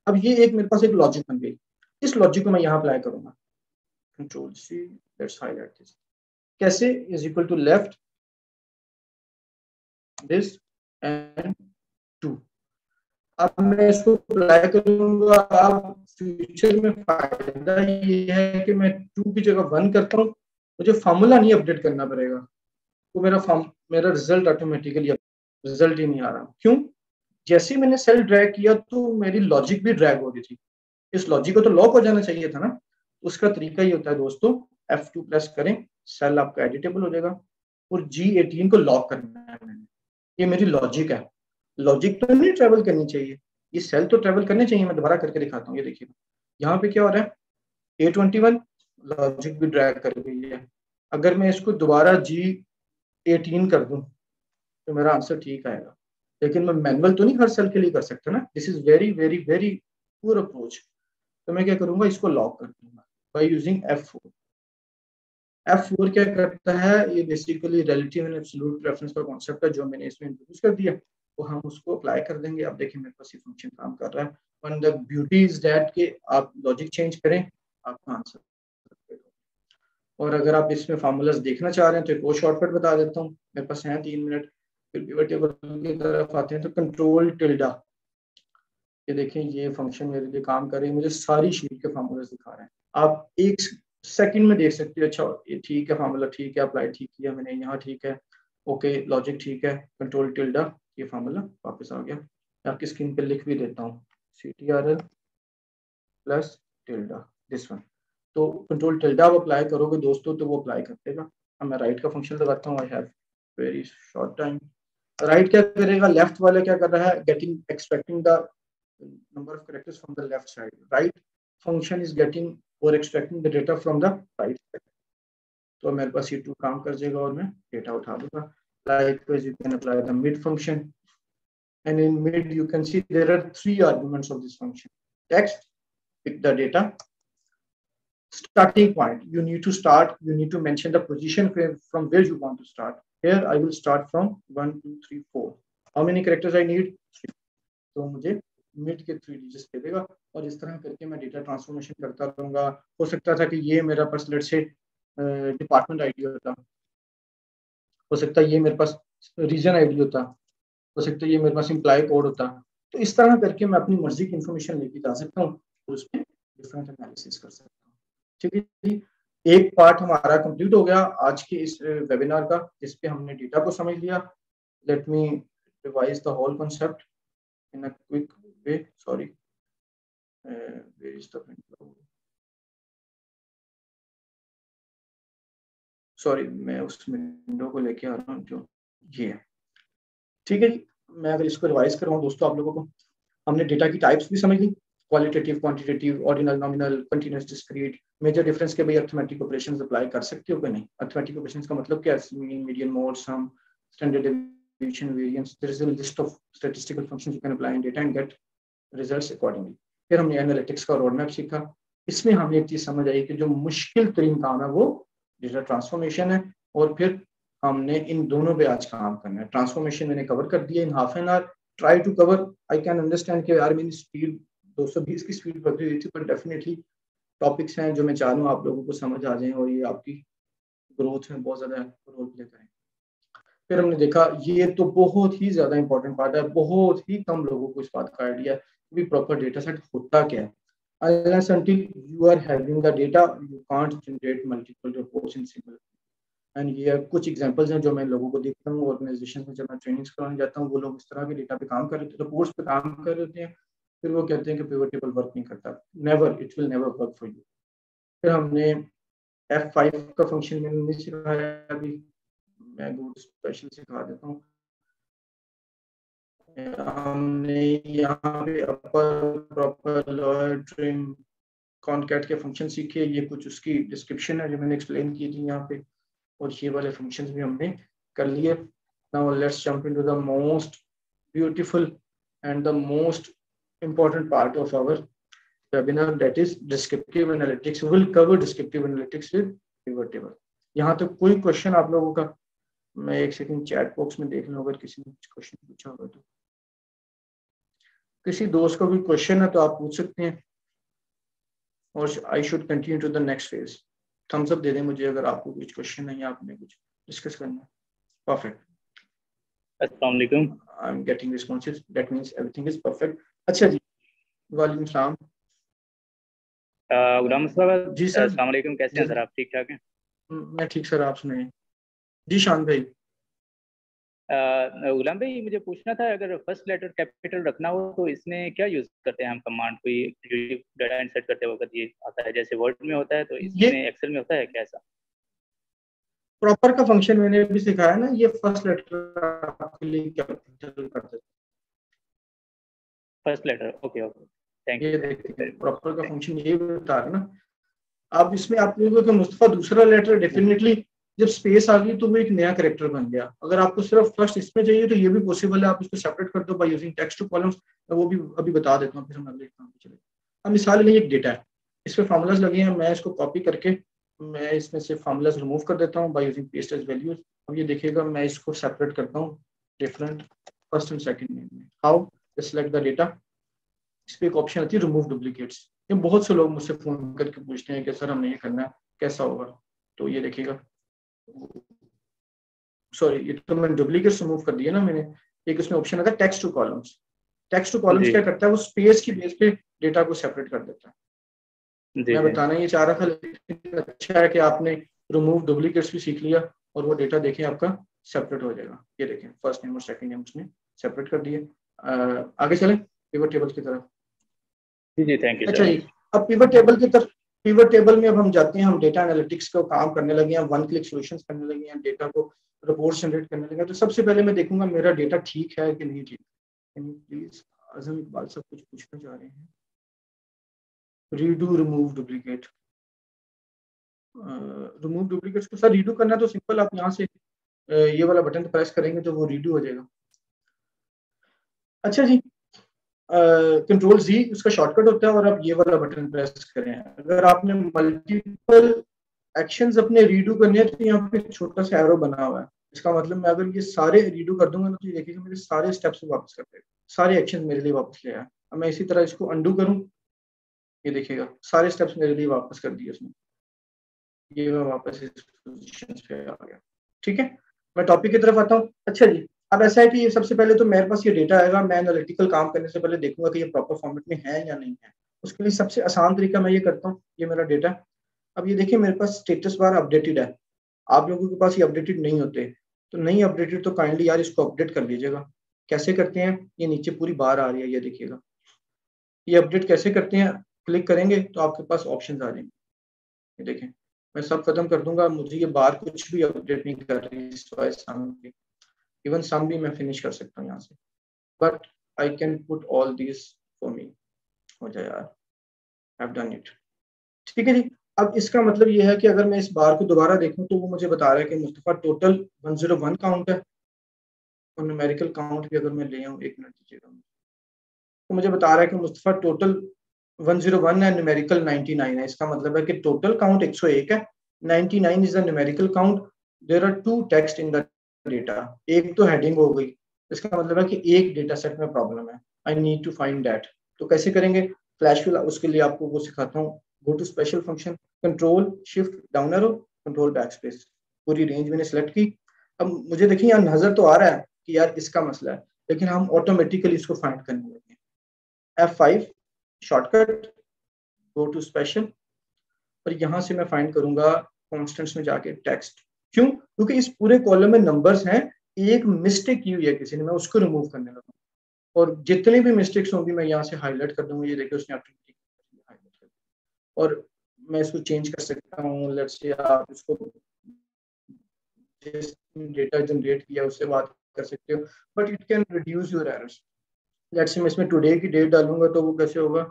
अब ये एक मेरे पास एक लॉजिक बन गई, इस लॉजिक को मैं यहाँ अप्लाई करूंगा, control C, let's highlight this, कैसे, is equal to left this and 2। अब मैं इसको अप्लाई करूंगा। अब फ्यूचर में फायदा ये है कि मैं 2 की जगह 1 करता हूँ, मुझे फार्मूला नहीं अपडेट करना पड़ेगा, तो मेरा रिजल्ट ऑटोमेटिकली रिजल्ट ही नहीं आ रहा। क्यों? जैसे ही मैंने सेल ड्रैग किया तो मेरी लॉजिक भी ड्रैग हो रही थी, इस लॉजिक को तो लॉक हो जाना चाहिए था ना। उसका तरीका ही होता है दोस्तों, F2 प्रेस करें, सेल आपका एडिटेबल हो जाएगा, और G18 को लॉक करना है मैंने। ये मेरी लॉजिक है, लॉजिक तो नहीं ट्रेवल करनी चाहिए, ये सेल तो ट्रेवल करने चाहिए। मैं दोबारा करके दिखाता हूँ, ये देखिए यहाँ पे क्या हो रहा है, A21 लॉजिक भी ड्रैग कर गई है। अगर मैं इसको दोबारा G18 कर दूं तो मेरा आंसर ठीक आएगा, लेकिन मैं मैनुअल तो नहीं हर सेल के लिए कर सकता ना, this is very very very poor approach. तो मैं क्या करूंगा, इसको लॉक कर दूंगा बाय यूजिंग F4। F4 क्या करता है, ये basically relative and absolute preference का कॉन्सेप्ट है जो मैंने इसमें इंट्रोड्यूस कर दिया, तो हम उसको अप्लाई कर देंगे। अब देखिए मेरे पास ये फंक्शन काम कर रहा है। One the beauty is that कि आप लॉजिक चेंज करें, आपका आंसर। और अगर आप इसमें फार्मूलाज देखना चाह रहे हैं तो एक और शॉर्टकट बता देता हूँ, मेरे पास है 3 मिनट। फिर पिवट टेबल की तरफ आते हैं तो कंट्रोल टिल्डा, ये देखें ये फंक्शन मेरे लिए काम कर रही है, मुझे सारी शीट के फार्मूलाज दिखा रहे हैं। आप 1 सेकंड में देख सकते हो, अच्छा ये ठीक है, फार्मूला ठीक है, अप्लाई ठीक किया मैंने, यहाँ ठीक है, ओके लॉजिक ठीक है, कंट्रोल टिल्डा, ये फार्मूला वापस आ गया। मैं आपकी स्क्रीन पे लिख भी देता हूँ, CTRL plus tilde this one. तो कंट्रोल टिल्डा आप अप्लाई करोगे दोस्तों तो वो अप्लाई कर देगा। अब मैं राइट का फंक्शन लगाता हूँ, I have very short time. Right क्या करेगा, लेफ्ट वाला क्या कर रहा है, getting expecting the number of characters from the left side. Right function is getting or extracting the data from the right side. तो मेरे पास ये 2 काम कर जाएगा और मैं डेटा उठा दूंगा। Likewise, you can apply the mid function, and in mid you can see there are 3 arguments of this function. Text, pick the data. Starting point, you need to start. You need to mention the position from where you want to start. Here I will start from 1, 2, 3, 4. How many characters I need? 3. तो मुझे मिड के 3 डिजिट्स दे देगा, और इस तरह करके मैं डेटा ट्रांसफॉर्मेशन करता रहूंगा। हो सकता था कि ये मेरा पास लेट से डिपार्टमेंट आईडी होता, हो सकता है ये मेरे पास रीजन आईडी होता, हो सकता है ये मेरे पास एम्प्लॉय कोड होता। तो इस तरह करके मैं अपनी मर्जी की इंफॉर्मेशन लेके जा सकता हूँ और उसमें डिफरेंट एनालिसिस कर सकता हूँ। ठीक है जी, एक पार्ट हमारा कंप्लीट हो गया आज के इस वेबिनार का, जिसपे हमने डेटा को समझ लिया। Let me revise the whole concept in a quick way. Sorry, where is the print? Sorry मैं उस विंडो को लेके आ रहा हूँ जो ये है। ठीक है जी, मैं अगर इसको रिवाइज कर रहा हूँ दोस्तों आप लोगों को, हमने डेटा की टाइप्स भी समझ ली, qualitative, quantitative, ordinal, nominal, continuous, discrete, major difference के भाई अर्थमेटिक ऑपरेशंस अप्लाई कर सकते हो कि नहीं। अर्थमेटिक ऑपरेशंस का मतलब क्या है, mean, median, mode, sum, standard deviation, variance, there is a list of statistical functions you can apply in data and get results accordingly. फिर हमने एनालिटिक्स का रोड मैप सीखा, इसमें हमें एक चीज समझ आई कि जो मुश्किल तरीन काम है वो डेटा ट्रांसफॉर्मेशन है, और फिर हमने इन दोनों पे आज काम करना है। ट्रांसफॉर्मेशन मैंने कवर कर दिया in half an hour, try to cover, I can understand कि यार मेरी स्पीड 220 की स्पीड पकड़ी हुई थी, पर डेफिनेटली टॉपिक्स हैं जो मैं चाह रहा हूँ आप लोगों को समझ आ जाएं और ये आपकी ग्रोथ में बहुत ज्यादा रोल प्ले करें। फिर हमने देखा ये तो बहुत ही ज्यादा इंपॉर्टेंट पार्ट है, बहुत ही कम लोगों को इस बात का आइडिया है कि प्रॉपर डेटा सेट होता क्या है। Unless until you are having the data, you can't generate multiple reports in single. And ये कुछ एग्जांपल्स हैं जो मैं लोगों को देखता हूँ ऑर्गेनाइजेशन में, जब मैं ट्रेनिंग्स कराने जाता हूँ वो लोग इस तरह के डेटा पे काम कर रहे थे, रिपोर्ट्स पे काम कर रहे होते हैं, फिर वो कहते हैं कि पिवट टेबल वर्क नहीं करता। Never, it will never work for you. फिर हमने F5 का फंक्शन मैंने नहीं सिखाया अभी, मैं बहुत स्पेशल सिखा देता हूँ। हमने यहाँ पे अपर, प्रॉपर, लोअर, ट्रिम, कॉनकैट के फंक्शन सीखे, ये कुछ उसकी डिस्क्रिप्शन है जो मैंने एक्सप्लेन की थी यहाँ पे, और ये वाले फंक्शंस भी हमने कर लिए। Now let's jump into the most beautiful and the most important part of our webinar, that is descriptive analytics. We will cover descriptive analytics with pivot table. यहाँ तक कोई क्वेश्चन आप लोगों का, मैं एक सेकंड चैट बॉक्स में देख लूँ अगर किसी ने कुछ क्वेश्चन पूछा होगा तो, किसी दोस्त का कोई क्वेश्चन है तो आप पूछ सकते हैं, और I should continue to the next phase. Thumbs up दे दें मुझे अगर आपको कुछ क्वेश्चन है या आपने कुछ डिस्कस करना है। परफेक्ट, अस्सलाम वालेकुम। आई am getting responses, that means everything is perfect. अच्छा जी, वालेकुम सलाम। गुलाम मुस्तफा जी सर, अस्सलाम वालेकुम, कैसे हैं सर आप? ठीक ठाक हैं? मैं ठीक सर, आप सुनाइए। जी शान भाई। गुलाम भाई मुझे पूछना था, अगर फर्स्ट लेटर कैपिटल रखना हो तो इसमें क्या यूज करते हैं हम कमांड? कोई डाटा इंसर्ट करते वक्त ये आता है, जैसे वर्ड में होता है तो इसमें एक्सेल में होता है कैसा? प्रॉपर का फंक्शन मैंने भी सिखाया ना, ये फर्स्ट लेटर आपके लिए कैपिटल कर देता है। First letter, okay okay, thank you. ये देखिए प्रॉपर का फंक्शन ये बता रहा ना। अब इसमें आप लोगों को मुस्तफा दूसरा लेटर डेफिनेटली जब स्पेस आ गई तो वो एक नया कैरेक्टर बन गया। अगर आपको सिर्फ फर्स्ट इसमें चाहिए तो ये भी पॉसिबल है, आप इसको सेपरेट कर दो by using text two columns, वो भी अभी बता देता हूँ, फिर हम अगले काम पे चले। अब मिसाल के लिए एक डेटा है, इस पे फार्मूलाज लगे हैं, मैं इसको कॉपी करके मैं इसमें से फार्मूलाज रिमूव कर देता हूँ by using paste as values. अब ये देखिएगा मैं इसको सेपरेट करता हूँ different first and second name में। हाउ? सिलेक्ट द डेटा, इस पे एक ऑप्शन आती है रिमूव डुप्लीकेट्स। ये बहुत से लोग मुझसे फोन करके पूछते हैं कि सर हमने ये करना है कैसा होगा, तो ये देखिएगा, सॉरी ये तो मैंने डुप्लीकेट्स रिमूव कर दिया ना मैंने। एक उसमें ऑप्शन आता है text two columns. Text two columns क्या करता है, वो स्पेस की बेस पे डेटा को सेपरेट कर देता है। मैं बताना ये चाह रहा था, लेकिन अच्छा है कि आपने रिमूव डुप्लीकेट्स भी सीख लिया, और वो डेटा देखें आपका सेपरेट हो जाएगा। ये देखें फर्स्ट नेम और सेकंड नेम उसने सेपरेट कर दिए। आगे चले पिवट टेबल की तरफ। जी थैंक यू। अच्छा जी, अब पिवट टेबल की तरफ, पिवट टेबल में अब हम जाते हैं, हम डेटा एनालिटिक्स का काम करने लगे हैं, वन क्लिक सॉल्यूशंस करने लगे हैं, डेटा को रिपोर्ट जनरेट करने लगे हैं। तो सबसे पहले मैं देखूंगा मेरा डेटा ठीक है कि नहीं ठीक। प्लीज आजम इकबाल सब कुछ पूछना चाह रहे हैं। Redo remove duplicate, remove duplicates को सर रीडू करना है तो सिंपल आप यहाँ से ये वाला बटन प्रेस करेंगे तो वो रीडू हो जाएगा। अच्छा जी, कंट्रोल जी उसका शॉर्टकट होता है, और आप ये वाला बटन प्रेस करें। अगर आपने मल्टीपल एक्शंस अपने रीडू करने हैं तो यहाँ पे छोटा सा एरो बना हुआ है, इसका मतलब मैं अगर ये सारे रीडू कर दूंगा तो ये देखिएगा मेरे सारे स्टेप्स वापस कर देगा, सारे एक्शन मेरे लिए वापस ले आया। अब मैं इसी तरह इसको अंडू करूं, ये देखिएगा सारे स्टेप्स मेरे लिए वापस कर दिए उसने, ये मैं वापस इस पोजीशन पे आ गया। ठीक है, मैं टॉपिक की तरफ आता हूँ। अच्छा जी, अब ऐसा है कि ये सबसे पहले तो मेरे पास ये डेटा आएगा, मैं एनालिटिकल काम करने से पहले देखूंगा कि ये प्रॉपर फॉर्मेट में है या नहीं है। उसके लिए सबसे आसान तरीका मैं ये करता हूँ, ये मेरा डेटा। अब ये देखिए मेरे पास स्टेटस बार अपडेटेड है, आप लोगों के पास ये अपडेटेड नहीं होते, तो नहीं अपडेटेड तो काइंडली यार इसको अपडेट कर लीजिएगा। कैसे करते हैं, ये नीचे पूरी बार आ रही है, ये देखिएगा ये अपडेट कैसे करते हैं। क्लिक करेंगे तो आपके पास ऑप्शंस आ जाएंगे, ये देखें मैं सब खत्म कर दूंगा, मुझे ये बार कुछ भी अपडेट नहीं कर रही सिवाय सम की। इवन सम भी मैं फिनिश कर सकता हूँ यहाँ से, but I can put all this for me. हो जाए यार, आई हैव डन इट। ठीक है जी। अब इसका मतलब ये है कि अगर मैं इस बार को दोबारा देखूं तो वो मुझे बता रहा है कि मुस्तफा टोटल 101 काउंट है, और न्यूमेरिकल काउंट भी अगर मैं ले आऊँ, एक मिनट दीजिएगा, तो मुझे बता रहा है कि मुस्तफा टोटल 101 है, न्यूमेरिकल 99 है। इसका मतलब है कि टोटल काउंट 101 है, 99 is the numerical count. There are 2 text in the data. एक तो हेडिंग हो गई, इसका मतलब है कि एक डेटा सेट में प्रॉब्लम है, I need to find that. तो कैसे करेंगे? फ्लैश फिल, उसके लिए आपको वो सिखाता हूँ। Go to special function, control shift down arrow, control backspace, पूरी रेंज मैंने सेलेक्ट की। अब मुझे देखिए यहाँ नजर तो आ रहा है कि यार इसका मसला है, लेकिन हम ऑटोमेटिकली इसको फाइंड करने लगे। F5 shortcut, go to special, और यहां से मैं फाइंड करूंगा कॉन्स्टेंट्स में जाके टेक्स्ट। क्यों? क्योंकि इस पूरे कॉलम में नंबर्स हैं, एक मिस्टेक की हुई है किसी ने, मैं उसको रिमूव करने लगा। और जितनी भी मिस्टेक्स होंगी मैं यहाँ से हाईलाइट कर दूंगा। ये देखिए उसने ऑटोमेटिक हाईलाइट कर दिया। और मैं इसको चेंज कर सकता हूँ। लेट्स से आप इसको जिस डेटा जनरेट किया उससे बात कर सकते हो, but it can reduce your errors. Let's say मैं इसमें टुडे की डेट डालूंगा तो वो कैसे होगा?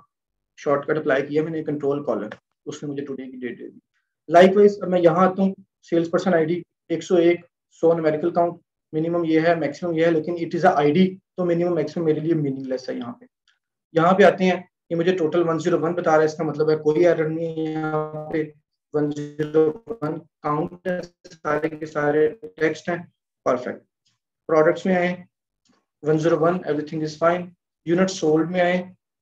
शॉर्टकट अप्लाई किया मैंने, कंट्रोल कॉलम, उसने मुझे टुडे की डेट दे दी। लाइकवाइज अब मैं यहाँ आता हूँ, sales person ID 101, 100 numerical count, minimum ये है, मैक्सिमम ये है, लेकिन इट इज अ आईडी, तो मिनिमम मैक्सिमम मेरे लिए मीनिंगलेस है। यहाँ पे आते हैं, ये मुझे टोटल 101 बता रहा है, इसका मतलब है कोई एरर नहीं है यहाँ पे। 101 काउंट है, सारे के सारे टेक्स्ट हैं, परफेक्ट। प्रोडक्ट्स में आए 101, everything is fine. Unit sold में आए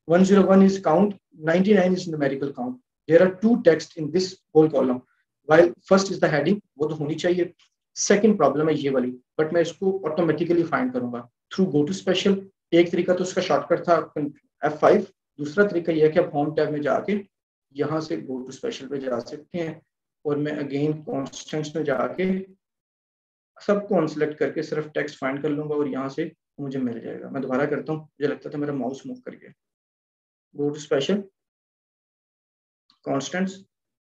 101 is count, 99 is numerical count. There are 2 texts in this whole column. While first is the heading, वो तो होनी चाहिए। सेकंड प्रॉब्लम है ये वाली, बट मैं इसको ऑटोमेटिकली फाइंड करूंगा थ्रू गो टू स्पेशल। एक तरीका तो उसका शॉर्टकट था F5, दूसरा तरीका यह है कि आप होम टैब में जाके यहाँ से गो टू स्पेशल पे जा सकते हैं, और मैं अगेन कॉन्स्टेंट्स में जाके सबको अनसेलेक्ट करके सिर्फ टेक्स्ट फाइंड कर लूंगा, और यहाँ से मुझे मिल जाएगा। मैं दोबारा करता हूँ, मुझे लगता था मेरा माउस मूव कर गया। Go to special, constants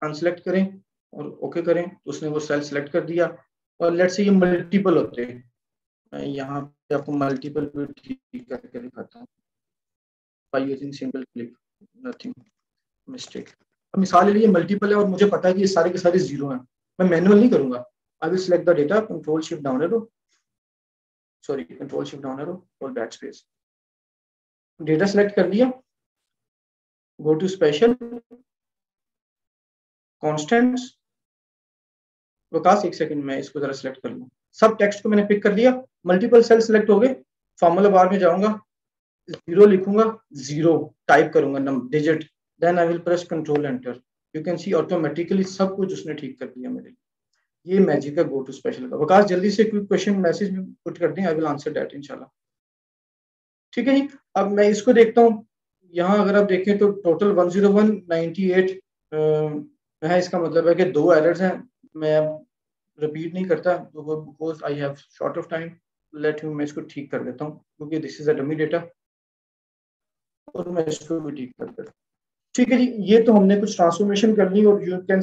unselect करें और ओके करें, तो उसने वो सेल सेलेक्ट कर दिया। और लेट्स से ये मल्टीपल होते हैं, मैं यहाँ पे आपको मल्टीपल भी ठीक करके दिखाता हूँ by using single click, nothing mistake. अब मिसाल ले लिए मल्टीपल है और मुझे पता है कि ये सारे के सारे जीरो हैं, मैं मैनुअल नहीं करूंगा। I will select the data, control shift down arrow, sorry control shift down arrow और बैकस्पेस, डेटा सेलेक्ट कर लिया। गो टू स्पेशल, कॉन्स्टेंट्स, विकास एक सेकंड में इसको जरा सिलेक्ट कर लूं। सब टेक्स्ट को मैंने पिक कर लिया, मल्टीपल सेल सिलेक्ट हो गए। फॉर्मूला बार में जाऊंगा, 0 लिखूंगा, 0 टाइप करूंगा digit, then I will press control enter. You can see automatically सब कुछ उसने ठीक कर दिया मेरे लिए। ये मैजिक है गो टू स्पेशल का। विकास जल्दी से क्विक क्वेश्चन मैसेज में पुट कर दें, आई विल आंसर दैट इंशाल्लाह। ठीक है जी। अब मैं इसको देखता हूँ, यहाँ अगर आप देखें तो टोटल 101, 98 है। इसका मतलब है कि 2 एरर्स हैं। मैं रिपीट नहीं करता because I have short of time. Let me, मैं इसको ठीक कर देता हूँ क्योंकि this is a dummy data, और मैं इसको भी ठीक कर देता हूँ। ठीक है जी। ये तो हमने कुछ ट्रांसफॉर्मेशन कर ली, और यू कैन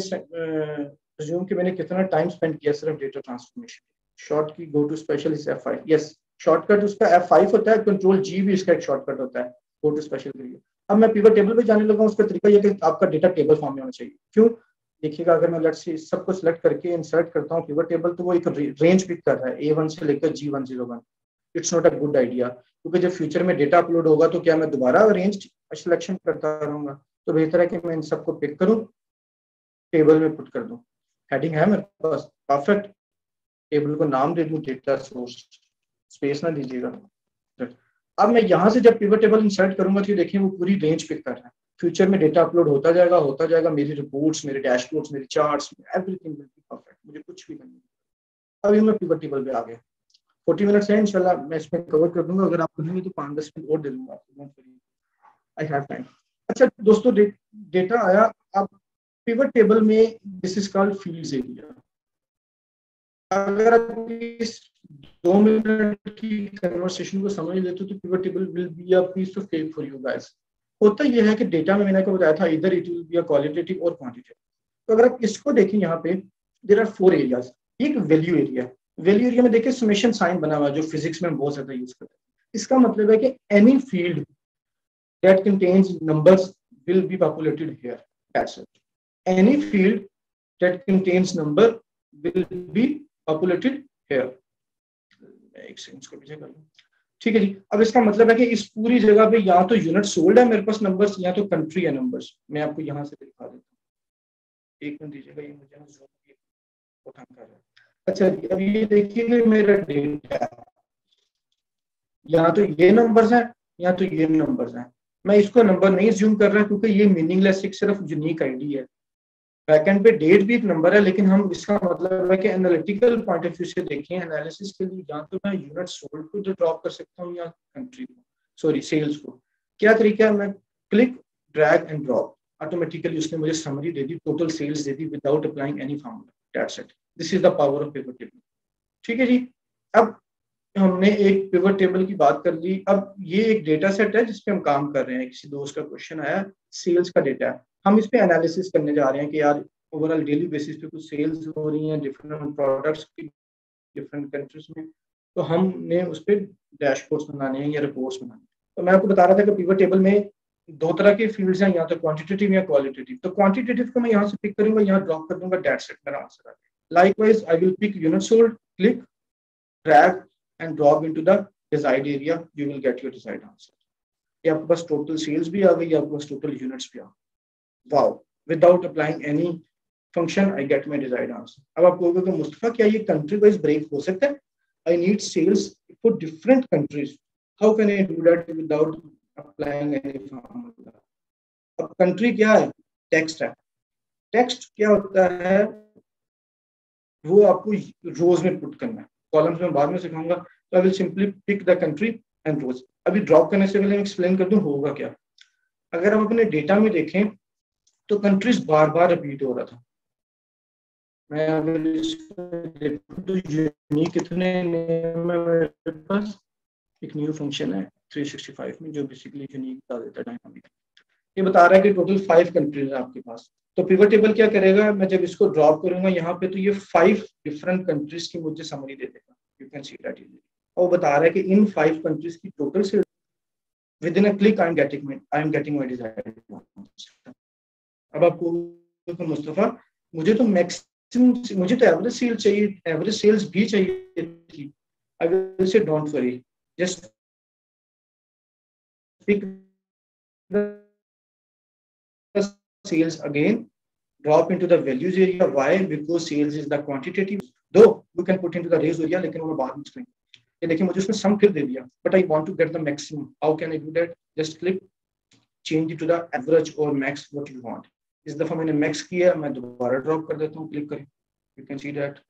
रिज्यूम कि मैंने कितना टाइम स्पेंड किया सिर्फ data transformation. Short key go to special is F5, yes shortcut उसका F5 होता है, कंट्रोल G भी इसका एक शॉर्टकट होता है गो टू स्पेशल के लिए। अब मैं पिवट टेबल पे जाने लगा हूं, उसका तरीका यह कि आपका डेटा टेबल फॉर्म में होना चाहिए। क्यों? देखिएगा, अगर मैं लेट्स से सबको सिलेक्ट करके इंसर्ट करता हूं पिवट टेबल, तो वो एक रेंज पिक कर रहा है A1 से लेकर G101। It's not a good idea, क्योंकि जब फ्यूचर में डेटा अपलोड होगा तो क्या मैं दोबारा रेंज सिलेक्शन करता रहूंगा? तो बेहतर है कि मैं इन सबको पिक करूं, टेबल में पुट कर दूं। हेडिंग है मेरे पास, परफेक्ट। टेबल को नाम दे दूं डेटा सोर्स, स्पेस ना दीजिएगा। अब मैं यहाँ से जब पिवट टेबल इंसर्ट करूंगा तो देखिए वो पूरी रेंज पिक कर रहा है। फ्यूचर में डेटा अपलोड होता जाएगा। मेरी रिपोर्ट्स, मेरे डैशबोर्ड्स, मेरी charts, everything will be perfect. मुझे कुछ भी नहीं। अभी मैं पिवट टेबल पे आ गया। 40 मिनट्स है, इंशाल्लाह मैं इसमें कवर कर दूंगा। अगर आप कहेंगे तो 5-10 मिनट और दे दूंगा आपको, आई हैव टाइम। अच्छा दोस्तों, डेटा आया। अब पिवट टेबल में this is called fields area. अगर आप इस 2 मिनट की कन्वर्सेशन को समझ लेते हो तो pivot table will be a piece of cake for you guys. होता यह है कि डेटा में मैंने आपको बताया था, इधर it will be a qualitative और क्वांटिटेटिव। तो अगर आप इसको देखें यहाँ पे देयर आर 4 एरियाज। एक वैल्यू एरिया, वैल्यू एरिया में देखिए समेशन साइन बना हुआ है जो फिजिक्स में बहुत ज्यादा यूज करते हैं। इसका मतलब है कि any field that contains numbers will be populated here, that's it. Any field that contains number will be populated here. एक सेकंड इसको पीछे कर लूं, ठीक है जी। अब इसका मतलब है कि इस पूरी जगह पे या तो यूनिट सोल्ड है मेरे पास नंबर्स, या तो कंट्री है नंबर्स। मैं आपको यहाँ से दिखा देता हूँ, एक मिनट दीजिएगा, ये मुझे ना जूम को तंग कर रहा है। अच्छा जी, अब ये देखिए मेरा डेटा है, या तो ये नंबर्स हैं या तो ये नंबर्स हैं। मैं इसको नंबर नहीं ज्यूम कर रहा क्योंकि ये मीनिंगलेस, एक सिर्फ यूनिक आईडी है। बैकएंड पे डेट भी एक नंबर है, लेकिन हम इसका मतलब है कि एनालिटिकल पॉइंट ऑफ व्यू से देखें, एनालिसिस के लिए या तो मैं यूनिट सोल्ड को ड्रॉप कर सकता हूँ या कंट्री को, सॉरी सेल्स को। क्या तरीका है, मैं click drag and drop, automatically उसने मुझे समरी दे दी, टोटल सेल्स दे दी without applying any formula, that's it. This is the power of pivot table, ठीक है जी। अब हमने एक पिवट टेबल की बात कर ली। अब ये एक डेटा सेट है जिसपे हम काम कर रहे हैं। किसी दोस्त का क्वेश्चन आया, सेल्स का डेटा है, हम इस पे एनालिसिस करने जा रहे हैं कि यार ओवरऑल डेली बेसिस पे कुछ सेल्स हो रही हैं डिफरेंट प्रोडक्ट्स की डिफरेंट कंट्रीज में, तो हमने उस पर डैशबोर्ड्स बनाने हैं या रिपोर्ट्स बनाने हैं। तो मैं आपको बता रहा था कि पिवट टेबल में दो तरह के फील्ड्स हैं, या तो क्वांटिटेटिव या क्वालिटेटिव। तो क्वांटिटेटिव को मैं यहाँ से पिक करूंगा, यहाँ ड्रॉप कर दूंगा, दैट्स इट, मेरा आंसर आ गया। Likewise I will pick unit sold, click drag and drop into the desired area, you will get your desired answer. ये आपके पास टोटल सेल्स भी आ गई, आपके पास टोटल यूनिट्स भी आ गई। Wow, without applying any function I get my desired answer. अब आप कहोगे कि मुस्तफा क्या ये कंट्री वाइज ब्रेक हो सकता है? I need sales for different countries, how can I do that without applying any formula? अब कंट्री क्या है? टेक्स्ट है। टेक्स्ट क्या होता है? वो आपको रोज में पुट करना है, कॉलम्स में बाद में सिखाऊंगा। तो I will simply pick the country and rows. अभी ड्रॉप करने से पहले मैं एक्सप्लेन कर दूं होगा क्या। अगर हम अपने डेटा में देखें तो कंट्रीज बार बार रिपीट हो रहा था। मैं अगर इसको देखूं तो यूनिक कितने मेरे पास एक न्यू फंक्शन है 365 में जो बेसिकली यूनिक बता देता है डायनामिक। ये बता रहा है कि टोटल 5 कंट्रीज है आपके पास। तो पिवट टेबल क्या करेगा, मैं जब इसको ड्रॉप करूंगा यहाँ पे तो ये 5 डिफरेंट कंट्रीज की मुझे समरी दे देगा। You can see that easily. और बता रहा है कि इन 5 कंट्रीज की total sales within a click I am getting my desired answer. अब आपको मुस्तफा मुझे तो मैक्सिमम, मुझे तो एवरेज सेल चाहिए, एवरेज सेल्स भी चाहिए थी। I will say don't worry, just pick sales again, drop into the values area. Why? Because sales is the quantitative, though we can put into the range area, लेकिन वो बाद में explain। ये देखिए मुझे उसने sum फिर दे दिया, but I want to get the maximum. How can I do that? Just click, change it to the average or max, what you want. इस दफा मैंने max किया, मैं दोबारा ड्रॉप कर देता हूँ, क्लिक करें, you can see that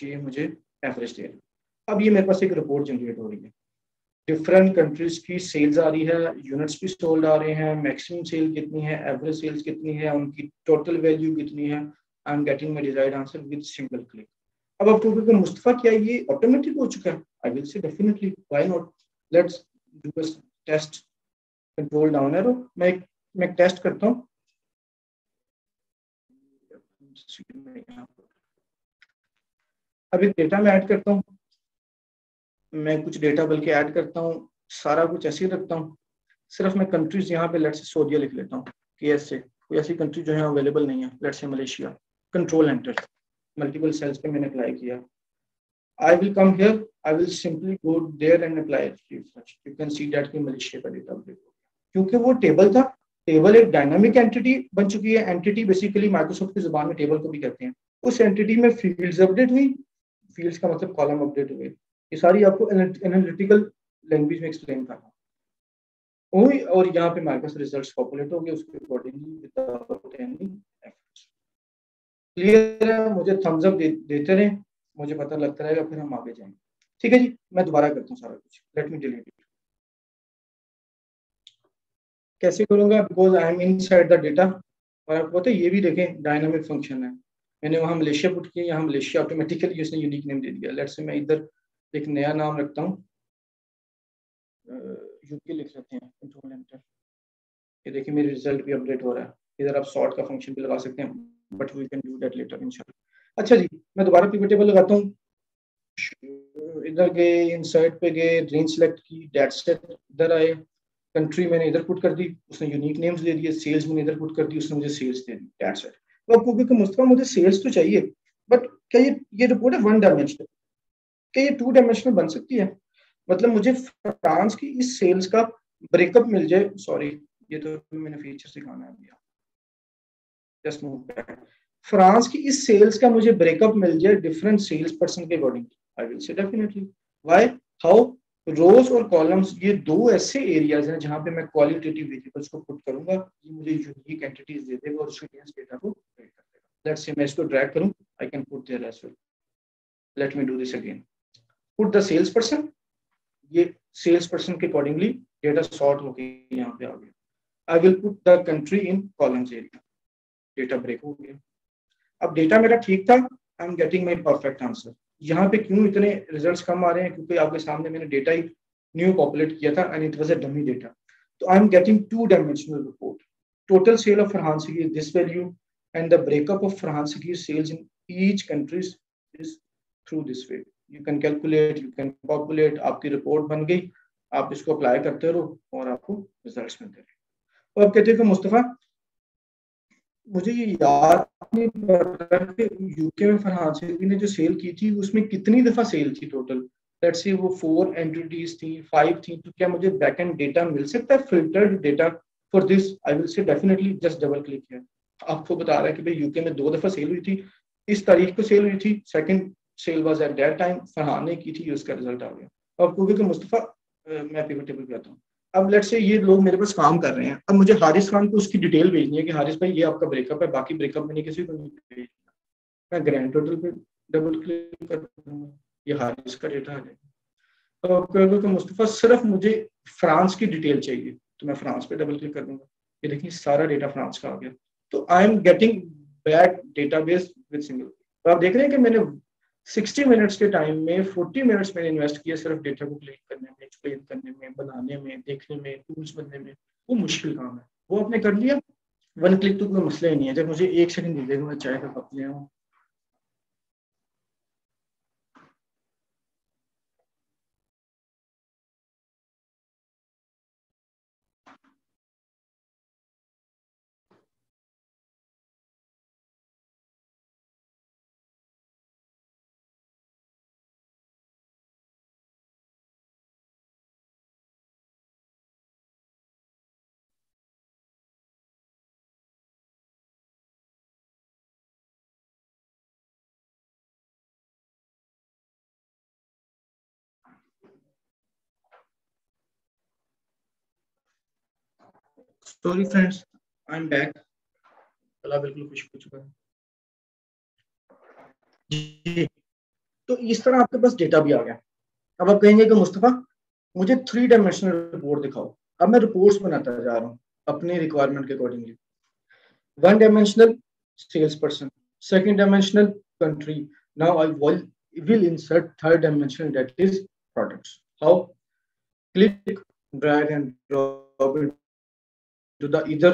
ये मुझे एवरेज दे रहा है। अब ये मेरे पास एक रिपोर्ट जनरेट हो रही है, डिफरेंट कंट्रीज की सेल्स आ रही है, यूनिट्स भी सोल्ड आ रहे हैं, मैक्सिमम सेल कितनी है, एवरेज सेल्स कितनी है, उनकी टोटल वैल्यू कितनी है। आई am getting my desired answer with single click. अब आप कहोगे मुस्तफा क्या ये ऑटोमेटिक हो चुका है? I will say definitely, why not. Let's do a test. Control down arrow, मैं टेस्ट करता हूं। अभी डेटा में ऐड करता हूं, मैं कुछ डेटा बल्कि ऐड करता हूँ, सारा कुछ ऐसे ही रखता हूँ। सिर्फ मैं कंट्रीज यहाँ पे लेट्स से सऊदीया लिख लेता हूँ कि ऐसे कोई ऐसी कंट्री जो है अवेलेबल नहीं है, let's say Malaysia. Control enter, multiple cells पे मैंने अप्लाई किया। I will come here, I will simply go there and apply. You can see that कि मलेशिया का डेटा अपडेट हो गया, क्योंकि वो टेबल था। टेबल एक डायनामिक एंटिटी बन चुकी है। एंटिटी बेसिकली माइक्रोसॉफ्ट की जुबान में टेबल को भी कहते हैं। उस एंटिटी में फील्ड्स अपडेट हुई, फील्ड्स का मतलब कॉलम अपडेट हुए। ये सारी आपको एनालिटिकल लैंग्वेज में एक्सप्लेन करना हुई, और यहाँ पे हमारे पास रिजल्ट्स पॉपुलेट हो गए उसके accordingly without any efforts. Clear है? मुझे थम्स अप देते रहे, मुझे पता लगता रहेगा, फिर हम आगे जाएंगे। ठीक है जी, मैं दोबारा करता हूँ सारा कुछ। Let me delete it. कैसे करूंगा? Because I am inside the data. और आपको पता है ये भी देखें डायनामिक फंक्शन है। मैंने वहां मलेशिया पुट किया, यहाँ मलेशिया ऑटोमेटिकली उसने यूनिक नेम दे दिया। लेट्स से मैं इधर एक नया नाम रखता हूँ, यूके लिख लेते हैं, कंट्रोल एंटर। ये देखिए मेरे रिजल्ट भी अपडेट हो रहा है। इधर आप सॉर्ट का फंक्शन भी लगा सकते हैं, but we can do that later इंशाल्लाह। अच्छा जी, मैं दोबारा पिवट टेबल लगाता हूँ। इधर गए, इंसर्ट पे गए, रेंज सेलेक्ट की, दैट्स इट। इधर आए, कंट्री मैंने इधर पुट कर दी, उसने यूनिक नेम्स दे दिए, सेल्स मैंने इधर पुट कर दी, उसने मुझे सेल्स दे दी, दैट्स इट। तो आपको क्योंकि मुस्तफा मुझे सेल्स तो चाहिए, बट क्या ये रिपोर्ट है वन डायमेंशनल? क्या ये टू डायमेंशनल बन सकती है? मतलब मुझे फ्रांस की इस सेल्स का ब्रेकअप मिल जाए, सॉरी ये तो मैंने फीचर सिखाना है अभी, जस्ट मूव बैक। फ्रांस की इस सेल्स का मुझे ब्रेकअप मिल जाए डिफरेंट सेल्स पर्सन के according, I will say definitely. Why? How? Rows और कॉलम्स ये दो ऐसे एरियाज हैं जहां पे मैं क्वालिटेटिव वेरिएबल्स को पुट करूंगा, ये मुझे यूनिक एंटिटीज दे देगा और उसके अगेंस्ट डेटा को क्रिएट कर देगा। लेट्स से मैं इसको ड्रैग करूं, I can put there as well. Let me do this again. Put the sales person, ये सेल्स पर्सन के अकॉर्डिंगली डेटा सॉर्ट होके यहाँ पे आ गया। I will put the country in columns area, data break हो गया। अब डेटा मेरा ठीक था, I am getting my perfect answer. यहाँ पे क्यों इतने रिजल्ट्स कम आ रहे हैं? क्योंकि आपके सामने मैंने डेटा ही न्यू पॉपुलेट किया था and it was a dummy data. तो I am getting two dimensional report. Total sale of Farhan Sagheer this value and the breakup of Farhan Sagheer sales in each countries is through this way. You can calculate, you can populate, आपकी रिपोर्ट बन गई, आप इसको अप्लाई करते रहो और आपको रिजल्ट्स मिलते रहे। तो आप कहते हो कि मुस्तफा मुझे ये याद नहीं पड़ता कि यूके में फरहान सगीर ने जो सेल की थी उसमें कितनी दफा सेल थी टोटल। लेट्स से वो 4 एंटिटीज थी, 5 थी, तो क्या मुझे बैकएंड डेटा मिल सकता है, filtered data for this? I will say definitely, just double click किया, आपको बता रहा है कि भाई यूके में 2 दफा सेल हुई थी, इस तारीख को सेल हुई थी, second sale was at that time, Farhan ने की थी, उसका रिजल्ट आ गया। अब क्योंकि मुस्तफा मैं पिवट टेबल पे आता हूँ। अब लेट्स से ये लोग मेरे पास काम कर रहे हैं, अब मुझे हारिस खान को उसकी डिटेल भेजनी है कि हारिस भाई ये आपका ब्रेकअप है, बाकी ब्रेकअप मैंने किसी को नहीं भेजना। मैं ग्रैंड टोटल पे डबल क्लिक कर दूंगा, ये हारिस का डेटा आ जाएगा। तो क्योंकि मुस्तफा सिर्फ मुझे फ्रांस की डिटेल चाहिए, तो मैं फ्रांस पे डबल क्लिक कर दूंगा, ये देखिए सारा डेटा फ्रांस का आ गया। तो I am getting back database with single. तो आप देख रहे हैं कि मैंने 60 मिनट्स के टाइम में 40 मिनट्स मैंने इन्वेस्ट किया सिर्फ डेटा को क्लिक करने में, एक्सप्लेन करने में, बनाने में, देखने में, टूल्स बनने में। वो मुश्किल काम है, वो आपने कर लिया, वन क्लिक तो कोई मसला ही नहीं है। जब मुझे 1 सेकंड दे देगा, मैं चाय का कप ले आऊँ। Sorry friends, I am back. गला बिल्कुल खुश हो चुका है जी। तो इस तरह आपके पास डेटा भी आ गया। अब आप कहेंगे कि मुस्तफा मुझे 3 डायमेंशनल रिपोर्ट दिखाओ। अब मैं रिपोर्ट्स बनाता जा रहा हूँ अपने रिक्वायरमेंट के accordingly. 1 dimensional sales person, 2nd dimensional country. Now I will insert 3rd dimension, that is products. How? Click, drag and drop it to the either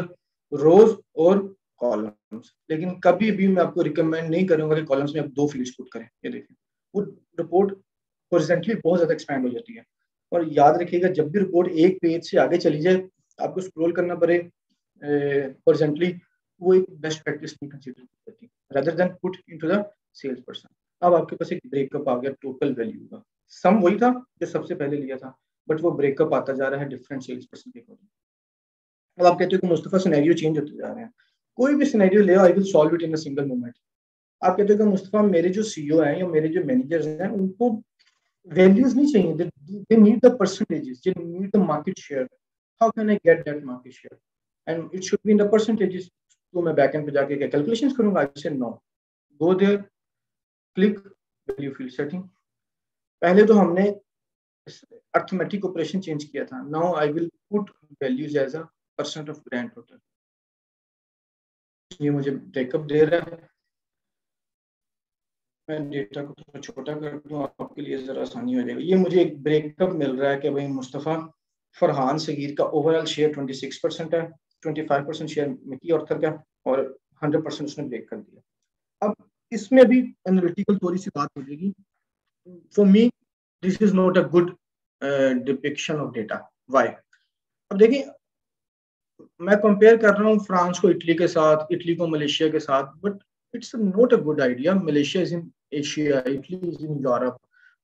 rows or columns. लेकिन कभी भी मैं आपको रिकमेंड नहीं करूंगा कि कॉलम्स में आप 2 फील्ड्स पुट करें। ये देखिए वो रिपोर्ट हॉरिजॉन्टली बहुत ज्यादा एक्सपैंड हो जाती है। और याद रखिएगा जब भी रिपोर्ट एक पेज से आगे चली जाए, आपको स्क्रॉल करना पड़े हॉरिजॉन्टली, वो एक बेस्ट प्रैक्टिस नहीं कंसीडर करती, rather than put into the sales person. अब आपके पास एक ब्रेकअप आ गया टोटल वैल्यू का। सम वही था जो सबसे पहले लिया था, बट वो ब्रेकअप आता जा रहा है डिफरेंट सेल्स पर्सन के अकॉर्डिंग। अब आप कहते हो कि मुस्तफा सिनेरियो चेंज होते जा रहे हैं। कोई भी सिनेरियो ले, I will solve it in a single moment. आप कहते हो कि मुस्तफा मेरे जो सीईओ हैं या मेरे जो मैनेजर्स हैं उनको वैल्यूज नहीं चाहिए, they need the percentages, they need the market share. How can I get that market share and it should be in the percentages. तो मैं बैकएंड पे जाके क्या कैलकुलेशंस करूंगा? I say no, go there, click value field setting. पहले तो हमने अर्थमेटिक ऑपरेशन चेंज किया था। Now I will put values as a percent of grand total. ये मुझे ब्रेकअप दे रहा है। मैं डेटा को थोड़ा छोटा कर दूं आपके लिए जरा आसानी हो जाएगी। ये मुझे एक ब्रेकअप मिल रहा है कि भाई मुस्तफा फरहान सगीर का ओवरऑल शेयर 26% है, 25% शेयर मिकी ऑर्थर का और 100% उसने ब्रेक कर दिया। अब इसमें भी एनालिटिकल थोड़ी सी बात हो जाएगी। For me this is not a good depiction of data. Why? अब देखिए, मैं कंपेयर कर रहा हूँ फ्रांस को इटली के साथ, इटली को मलेशिया के साथ, but it's not a good idea. Malaysia is in Asia, Italy is in Europe,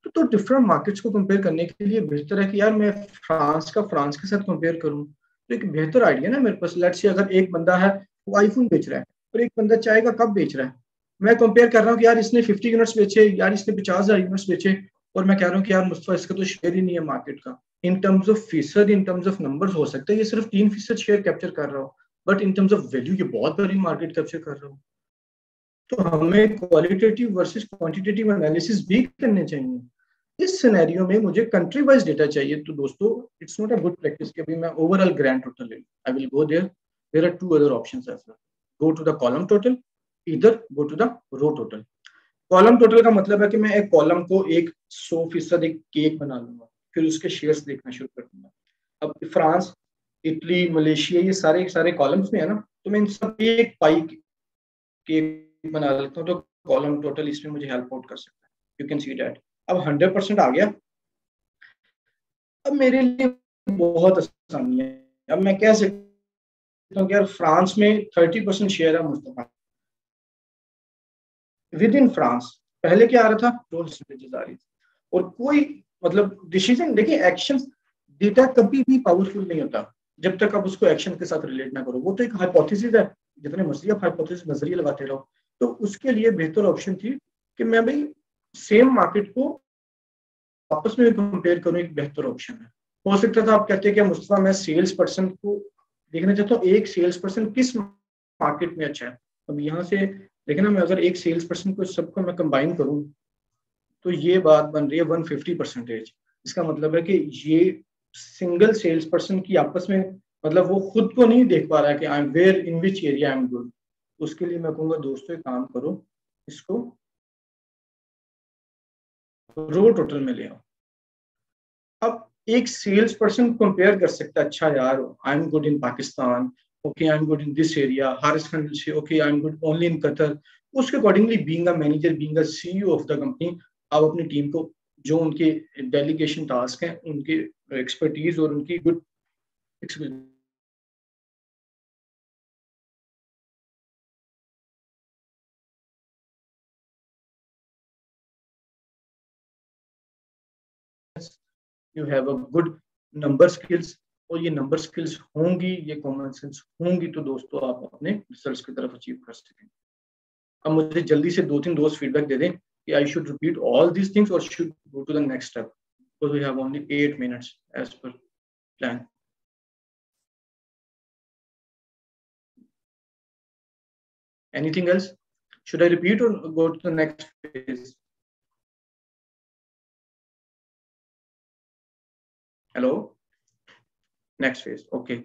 तो डिफरेंट मार्केट्स को कंपेयर करने के लिए बेहतर है कि यार मैं फ्रांस के साथ कंपेयर करूँ। तो एक बेहतर आइडिया ना मेरे पास। लेट्स से अगर एक बंदा है वो आईफोन बेच रहा है और एक बंदा चाय का कप बेच रहा है, मैं कंपेयर कर रहा हूँ कि यार इसने 50 यूनिट्स बेचे, यार इसने 50,000 यूनिट्स बेचे, और मैं कह रहा हूँ कि यार मुस्तफा इसका तो शेयर ही नहीं है मार्केट का। इन टर्म्स ऑफ फीसद, इन टर्म्स ऑफ नंबर्स हो सकता है ये सिर्फ 3% शेयर कैप्चर कर रहा हो, but in terms of value ये बहुत बड़ी मार्केट कैप्चर कर रहा हो। तो हमें क्वालिटेटिव वर्सेस क्वांटिटेटिव एनालिसिस भी करने चाहिए। इस सिनेरियो में मुझे कंट्री वाइज डेटा चाहिए। तो दोस्तों, it's not a good practice कि अभी मैं ओवरऑल ग्रैंड टोटल ले लूं। I will go there are two other options as well. Go to the column total, इधर go to the row total. Column total का मतलब है कि मैं एक कॉलम को एक 100% एक केक बना लूंगा, फिर उसके शेयर्स देखना शुरू कर दूंगा। अब फ्रांस, इटली, मलेशिया, ये सारे कॉलम्स में है ना, तो मैं इन सब एक पाई केक बना लेता हूँ। तो कॉलम टोटल इसमें मुझे हेल्प आउट कर सकता है। You can see that. अब 100% आ गया। अब मेरे लिए बहुत आसानी है। अब मैं कह सकता हूँ कि यार फ्रांस में 30% शेयर है मुस्तफा। विद इन फ्रांस पहले क्या आ रहा था, रोल स्ट्रेटेजीज आ रही थी, और कोई मतलब डिसीजन, देखिए एक्शन, डेटा कभी भी पावरफुल नहीं होता जब तक आप उसको एक्शन के साथ रिलेट ना करो। वो तो एक हाइपोथेसिस है, जितने मर्जी आप हाइपोथेसिस नजरिए लगाते रहो। तो उसके लिए बेहतर ऑप्शन थी कि मैं भाई सेम मार्केट को आपस में कंपेयर करूं, एक बेहतर ऑप्शन है। हो सकता था आप कहते हैं कि मुस्तफा मैं सेल्स पर्सन को देखना चाहता हूँ, एक सेल्स पर्सन किस मार्केट में अच्छा है। अब यहाँ से देखना, मैं अगर एक सेल्स पर्सन को सबको मैं कंबाइन करूं तो ये बात बन रही है 150%। इसका मतलब है कि ये सिंगल सेल्स पर्सन की आपस में, मतलब वो खुद को नहीं देख पा रहा है कि I am where in which area I am good. उसके लिए मैं कहूँगा दोस्तों एक काम करो, इसको रो टोटल में ले आओ। अब एक सेल्स पर्सन कंपेयर कर सकता है, अच्छा यार I am good in Pakistan, okay I am good in this area. Haris Khan से okay I am good only in Qatar. उसके accordingly being a manager, being a CEO of the company, आप अपनी टीम को जो उनके डेलीगेशन टास्क हैं, उनके एक्सपर्टीज और उनकी good experience, you have a good number skills, और ये नंबर स्किल्स होंगी, ये कॉमन सेंस होंगी, तो दोस्तों आप अपने रिजल्ट्स की तरफ अचीव कर सकेंगे। अब मुझे जल्दी से 2-3 दोस्त फीडबैक दे दें कि I should repeat all these things और should go to the next step, because we have only 8 minutes as per plan. Anything else? Should I repeat or go to the next phase? Hello? Next phase. Okay.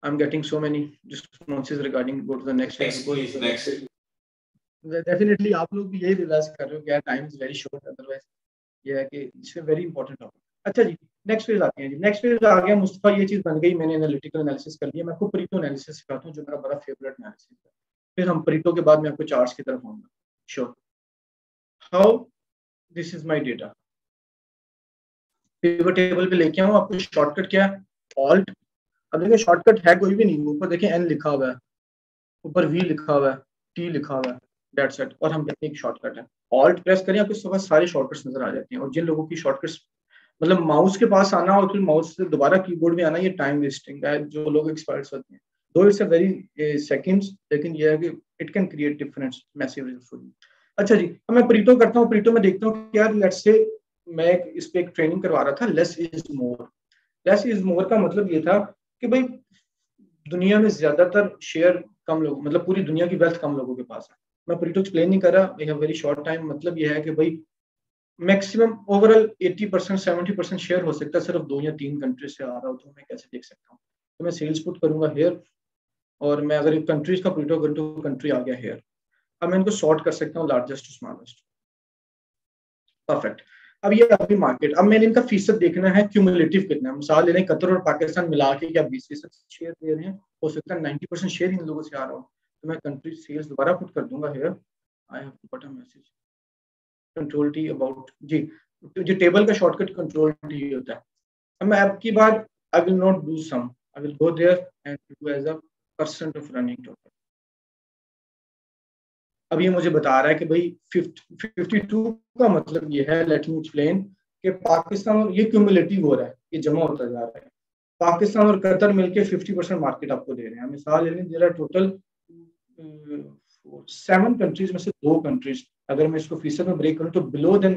I'm getting so many responses regarding go to the next phase. Next. Definitely आप लोग भी यही रियलाइज कर रहे हो कि time is very short, otherwise ये है कि इट्स वेरी इंपॉर्टेंट टॉपिक। अच्छा जी, नेक्स्ट फेज आते हैं जी। नेक्स्ट फेज आ गया मुस्तफा, ये चीज बन गई, मैंने एनालिटिकल एनालिसिस कर लिया। मैं आपको परीटो एनालिसिस सिखाता हूँ जो मेरा बड़ा फेवरेट एनालिसिस है। फिर हम परीटो के बाद मैं आपको चार्ट्स की तरफ आऊंगा। Sure. How this is my data, pivot table पे लेके आऊं। आपको शॉर्टकट क्या है, ऑल्ट। अब देखिए शॉर्टकट है कोई भी नहीं, ऊपर देखिए एन लिखा हुआ है, ऊपर वी लिखा हुआ है, टी लिखा हुआ है, दैट्स इट। और हम कहते हैं एक शॉर्टकट है। ऑल्ट प्रेस करें, आपको पास सारे शॉर्टकट्स नजर आ जाते हैं। और जिन लोगों की शॉर्टकट्स मतलब माउस के पास आना और फिर माउस से दोबारा कीबोर्ड में आना, ये टाइम वेस्टिंग है, जो लोग एक्सपर्ट्स होते हैं। दो इट्स अ वेरी सेकंड्स, लेकिन ये है कि it can create difference massive result for you. अच्छा जी, अब मैं परीटो करता हूँ। परीटो में देखता हूँ कि यार लेट्स से मैं इस पे एक ट्रेनिंग करवा रहा था, less is more. Less is more का मतलब ये था कि भाई दुनिया में ज्यादातर शेयर कम लोग, मतलब पूरी दुनिया की वेल्थ कम लोगों के पास है। मैं परीटो एक्सप्लेन नहीं कर रहा, we have very short time. मतलब ये है कि भाई मैक्सिमम ओवरऑल 80% 70% शेयर हो सकता है सिर्फ 2 या 3 कंट्री से आ रहा हो, तो मैं कैसे देख सकता हूँ। तो मैं सेल्स पुट करूंगा हेयर, और मैं अगर कंट्रीज का परीटो करूँ तो कंट्री आ गया हेयर। अब मैं इनको सॉर्ट कर सकता हूँ लार्जेस्ट टू स्मॉलेस्ट। परफेक्ट। अब ये अभी मार्केट, अब मैंने इनका फीसद देखना है क्यूमुलेटिव कितना है। मिसाल ले लें कतर और पाकिस्तान मिला के क्या 20% शेयर दे रहे हैं, हो सकता है 90% शेयर इन लोगों से आ रहा हो। तो मैं कंट्री सेल्स दोबारा पुट कर दूंगा here. I have to put a message control T about जी, तो जो टेबल का शॉर्टकट कंट्रोल टी होता है। अब मैं आपकी बात I will not do sum, I will go there and do as a % of running total. अब ये मुझे बता रहा है कि भाई 52 का मतलब ये है, लेट मी एक्सप्लेन, कि पाकिस्तान और ये क्यूमुलेटिव हो रहा है, ये जमा होता जा रहा है। पाकिस्तान और कतर मिलके 50% मार्केट आपको दे रहे हैं। मिसाल ले लें, देयर आर टोटल 7 कंट्रीज में से 2 कंट्रीज, अगर मैं इसको फीसद में ब्रेक करूं तो बिलो देन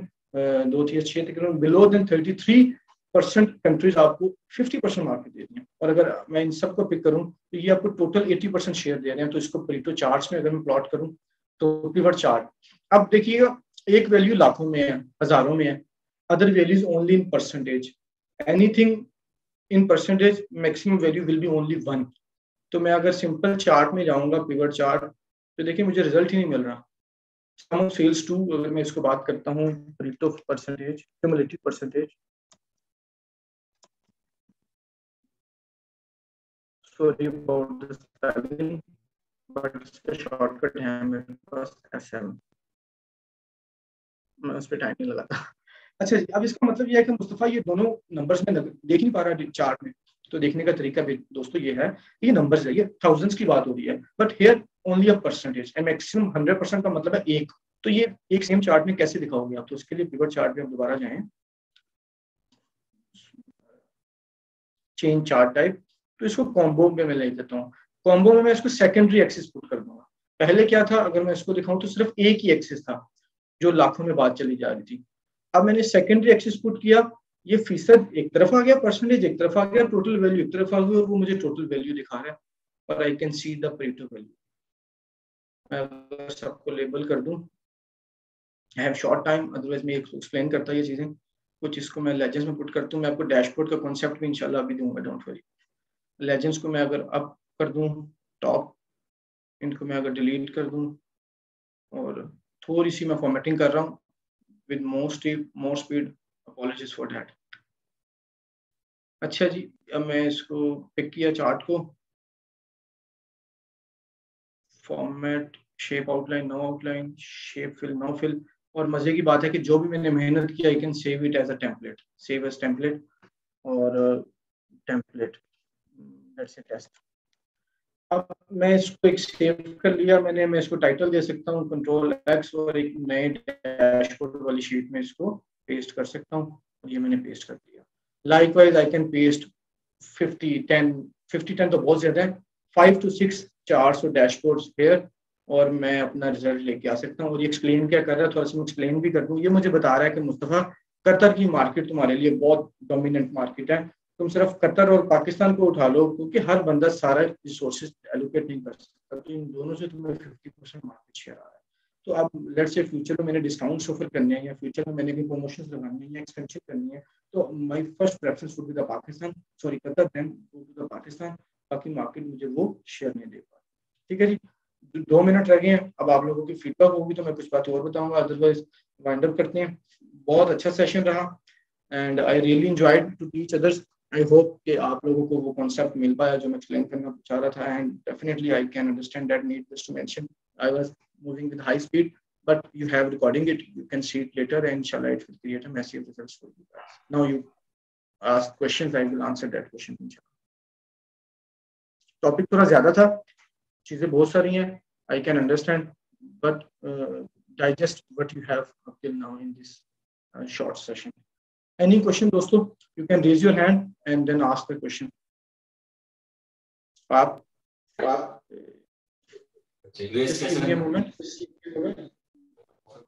2 3 6 तक बिलो देन 33% कंट्रीज आपको 50% मार्केट दे रही हैं। और अगर मैं इन सबको पिक करूं तो ये आपको टोटल 80% शेयर दे रहे हैं। तो इसको परेटो चार्ट्स में अगर मैं प्लॉट करूं तो पिवट चार्ट, अब देखिएगा एक वैल्यू लाखों में है, हजारों में है, other values only in percentage, anything in percentage maximum value will be only 1। तो मैं अगर सिंपल चार्ट में जाऊंगा, पिवट चार्ट, तो देखिए मुझे रिजल्ट ही नहीं मिल रहा। सम ऑफ सेल्स टू, अगर मैं इसको बात करता हूँ rate of percentage, cumulative percentage, sorry about the spelling but इसका शॉर्टकट है मेरे पास SM, मैं उस पर टाइम नहीं लगाता। अच्छा जी, अब इसका मतलब ये है कि मुस्तफा ये दोनों नंबर्स में देख नहीं पा रहा चार्ट में, तो देखने का तरीका भी दोस्तों ये है, ये नंबर्स है, ये थाउजेंड्स की बात हो रही है, but here only a percentage and maximum 100% का मतलब है 1। तो ये एक सेम चार्ट में कैसे दिखाओगे आप? तो उसके लिए पिवट चार्ट में हम दोबारा जाएं, चेंज चार्ट टाइप, तो इसको कॉम्बो में मैं ले देता हूँ। कॉम्बो में मैं इसको सेकेंडरी एक्सिस पुट कर दूंगा। पहले क्या था, अगर मैं इसको दिखाऊं तो सिर्फ एक ही एक्सिस था जो लाखों में बात चली जा रही थी। अब मैंने सेकेंडरी एक्सिस पुट किया, ये फीसद एक तरफ आ गया, परसेंटेज एक तरफ आ गया, टोटल वैल्यू एक तरफ आ गई, और वो मुझे टोटल वैल्यू दिखा रहा है, और I can see the Pareto value. मैं अगर सबको लेबल कर दूं, I have short time, otherwise मैं एक्सप्लेन करता ये चीजें, कुछ इसको मैं लेजेंड्स में पुट करता हूँ। मैं आपको डैशबोर्ड का कॉन्सेप्ट भी इंशाल्लाह अभी दूंगा, डोंट वरी। लेजेंड्स को मैं अगर अप कर दूं टॉप, इनको मैं अगर डिलीट कर दूं, और थोड़ी सी मैं फॉर्मेटिंग कर रहा हूँ with more speed, apologies for that. अच्छा जी, अब मैं इसको पिक किया चार्ट को, format, shape outline, no outline, shape fill, no fill, और मजे की बात है कि जो भी मैंने मेहनत किया I can save it as a template, save as template, और टेम्पलेट दैट्स इट टेस्ट। अब मैं इसको एक सेव कर लिया मैंने, मैं इसको टाइटल दे सकता हूँ Ctrl+X, और एक नए डैशबोर्ड वाली शीट में इसको पेस्ट कर सकता हूँ, और ये मैंने पेस्ट कर दिया। लाइकवाइज आई कैन पेस्ट 50-10 तो बहुत ज्यादा है, 5 to 6 चार्ट्स और डैशबोर्ड्स हियर, और मैं अपना रिजल्ट लेके आ सकता हूँ। और ये एक्सप्लेन क्या कर रहा है, थोड़ा सा मैं एक्सप्लेन भी कर दूँ। ये मुझे बता रहा है कि मुस्तफा, कतर की मार्केट तुम्हारे लिए बहुत डोमिनेंट मार्केट है, तुम सिर्फ कतर और पाकिस्तान को उठा लो, क्योंकि हर बंदा सारा रिसोर्सेज एलोकेट नहीं कर सकता, तो इन दोनों से तुम्हें 50% मार्केट शेयर आ रहा है। तो अब लेट से फ्यूचर में मैंने डिस्काउंट्स ऑफर करने हैं, या फ्यूचर में मैंने भी प्रमोशंस लगानी है या एक्सपेंशन करनी है, तो my first preference would be the Pakistan, sorry Qatar, then go to the Pakistan. बाकी मार्केट मुझे वो शेयर नहीं दे पा। ठीक है जी, 2 मिनट रह गए हैं, अब आप लोगों की फीडबैक होगी तो मैं कुछ बात और बताऊंगा, अदरवाइज वाइंड अप करते हैं। बहुत अच्छा सेशन रहा and I really enjoyed to teach others. I hope कि आप लोगों को वो कॉन्सेप्ट मिल पाया जो मैं एक्सप्लेन करना चाह रहा था, and definitely I can understand that need just to mention I was moving with high speed, but you have recording it, you can see it later, and inshallah it will create a massive results for you guys. Now you ask questions, I will answer that question inshallah. Topic थोड़ा ज्यादा था, चीजें बहुत सारी हैं, I can understand, but digest what you have up till now in this short session. Any question दोस्तों? You can raise your hand and then ask the question. आप moment,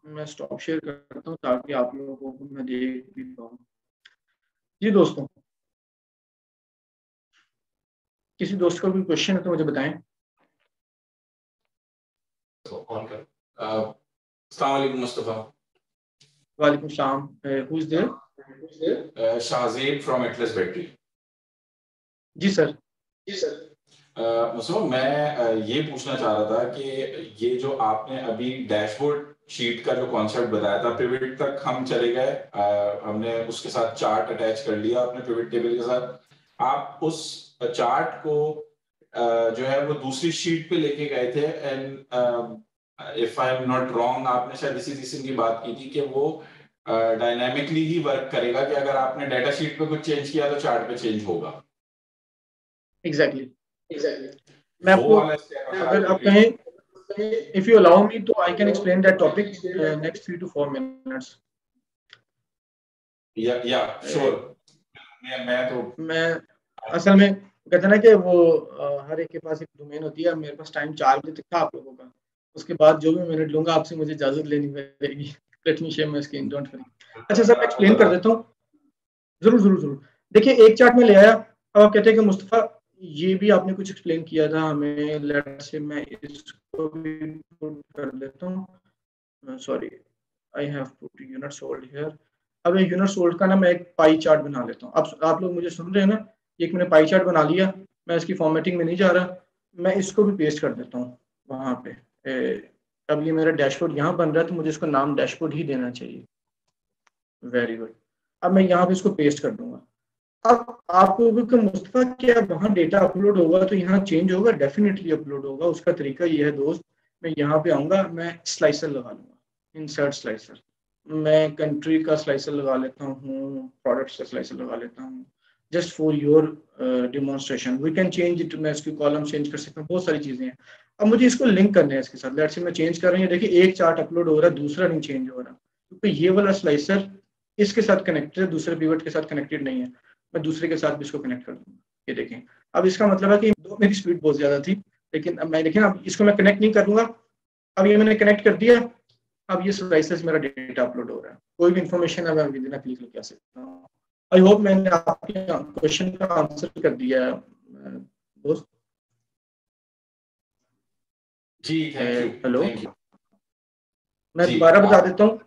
मैं स्टॉप शेयर करता हूँ ताकि आप लोगों को मैं देख भी पाऊँ। जी दोस्तों, किसी दोस्त का कोई क्वेश्चन है तो मुझे बताएं। अस्सलाम वालेकुम मुस्तफा। वालेकुम सलाम, who is there? Shahzeb from Atlas battery. जी सर। मुस्तफा, मैं ये पूछना चाह रहा था कि ये जो आपने अभी डैशबोर्ड शीट का जो कॉन्सेप्ट बताया था, पिवट तक हम चले गए, हमने उसके साथ चार्ट अटैच कर लिया अपने पिवट टेबल के साथ। आप उस चार्ट को जो है वो दूसरी शीट पे लेके गए थे and if I am not wrong आपने शायद इसी रीजन की बात की थी कि वो डायनामिकली ही वर्क करेगा कि अगर आपने डाटा शीट पे कुछ चेंज किया तो चार्ट पे चेंज होगा। एग्जैक्टली मैं वो आपको, वाला step अगर आप आप कहें, इफ यू अलाउ मी तो I can explain that topic next 3 to 4 minutes। या श्योर। मैं तो मैं असल में कहते ना कि वो हर एक के पास एक डोमेन होती है। मेरे पास टाइम 4 बजे तक था आप लोगों का, उसके बाद जो भी मिनट लूंगा आपसे मुझे इजाजत लेनी पड़ेगी। Let me share my screen, don't worry. अच्छा सर, मैं एक्सप्लेन कर देता हूँ। जरूर जरूर जरूर। देखिए एक चार्ट में ले आया। अब आप कहते हैं कि मुस्तफा ये भी आपने कुछ एक्सप्लेन किया था हमें, लेट से मैं इसको भी पुट कर देता हूँ। Sorry, I have put unit sold here. अब एक यूनिट सोल्ड का ना मैं एक पाई चार्ट बना लेता हूँ। अब आप लोग मुझे सुन रहे हैं ना, एक मैंने पाई चार्ट बना लिया। मैं इसकी फॉर्मेटिंग में नहीं जा रहा, मैं इसको भी पेस्ट कर देता हूँ वहां पे। अब ये मेरा डैशबोर्ड यहाँ बन रहा है तो मुझे इसको नाम डैशबोर्ड ही देना चाहिए। Very good. अब मैं यहाँ पे इसको पेस्ट कर दूंगा। अब आपको कि मुस्तफा क्या वहाँ डेटा अपलोड होगा तो यहाँ चेंज होगा? डेफिनेटली अपलोड होगा। उसका तरीका ये है दोस्त, मैं यहाँ पे आऊंगा, मैं स्लाइसर लगा लूंगा, इंसर्ट स्लाइसर। मैं कंट्री का स्लाइसर लगा लेता हूँ, प्रोडक्ट्स का स्लाइसर लगा लेता हूँ, just for your demonstration. We can change it, मैं इसकी कॉलम चेंज कर सकता हूँ, बहुत सारी चीजें हैं। अब मुझे इसको लिंक करने हैं इसके साथ। लेट्स से मैं चेंज कर रही हूँ, देखिए एक चार्ट अपलोड हो रहा है, दूसरा नहीं चेंज हो रहा, क्योंकि ये वाला स्लाइसर इसके साथ कनेक्टेड है, दूसरे पिवट के साथ कनेक्टेड नहीं है। मैं दूसरे के साथ भी इसको कनेक्ट कर दूंगा। ये देखें, अब इसका मतलब है कि दो मेरी स्पीड बहुत ज्यादा थी, लेकिन अब मैं देखें, अब इसको मैं कनेक्ट नहीं करूंगा। अब ये मैंने कनेक्ट कर दिया। अब ये स्लाइसेस मेरा डेटा अपलोड हो रहा है। कोई भी इंफॉर्मेशन है मैं विद इन अ क्लिक लेके आ सकता हूँ। आई होप मैंने आपके क्वेश्चन का आंसर कर दिया है दोस्त। जी thank you. Hello, thank you. मैं जी दोबारा बता आप देता हूँ।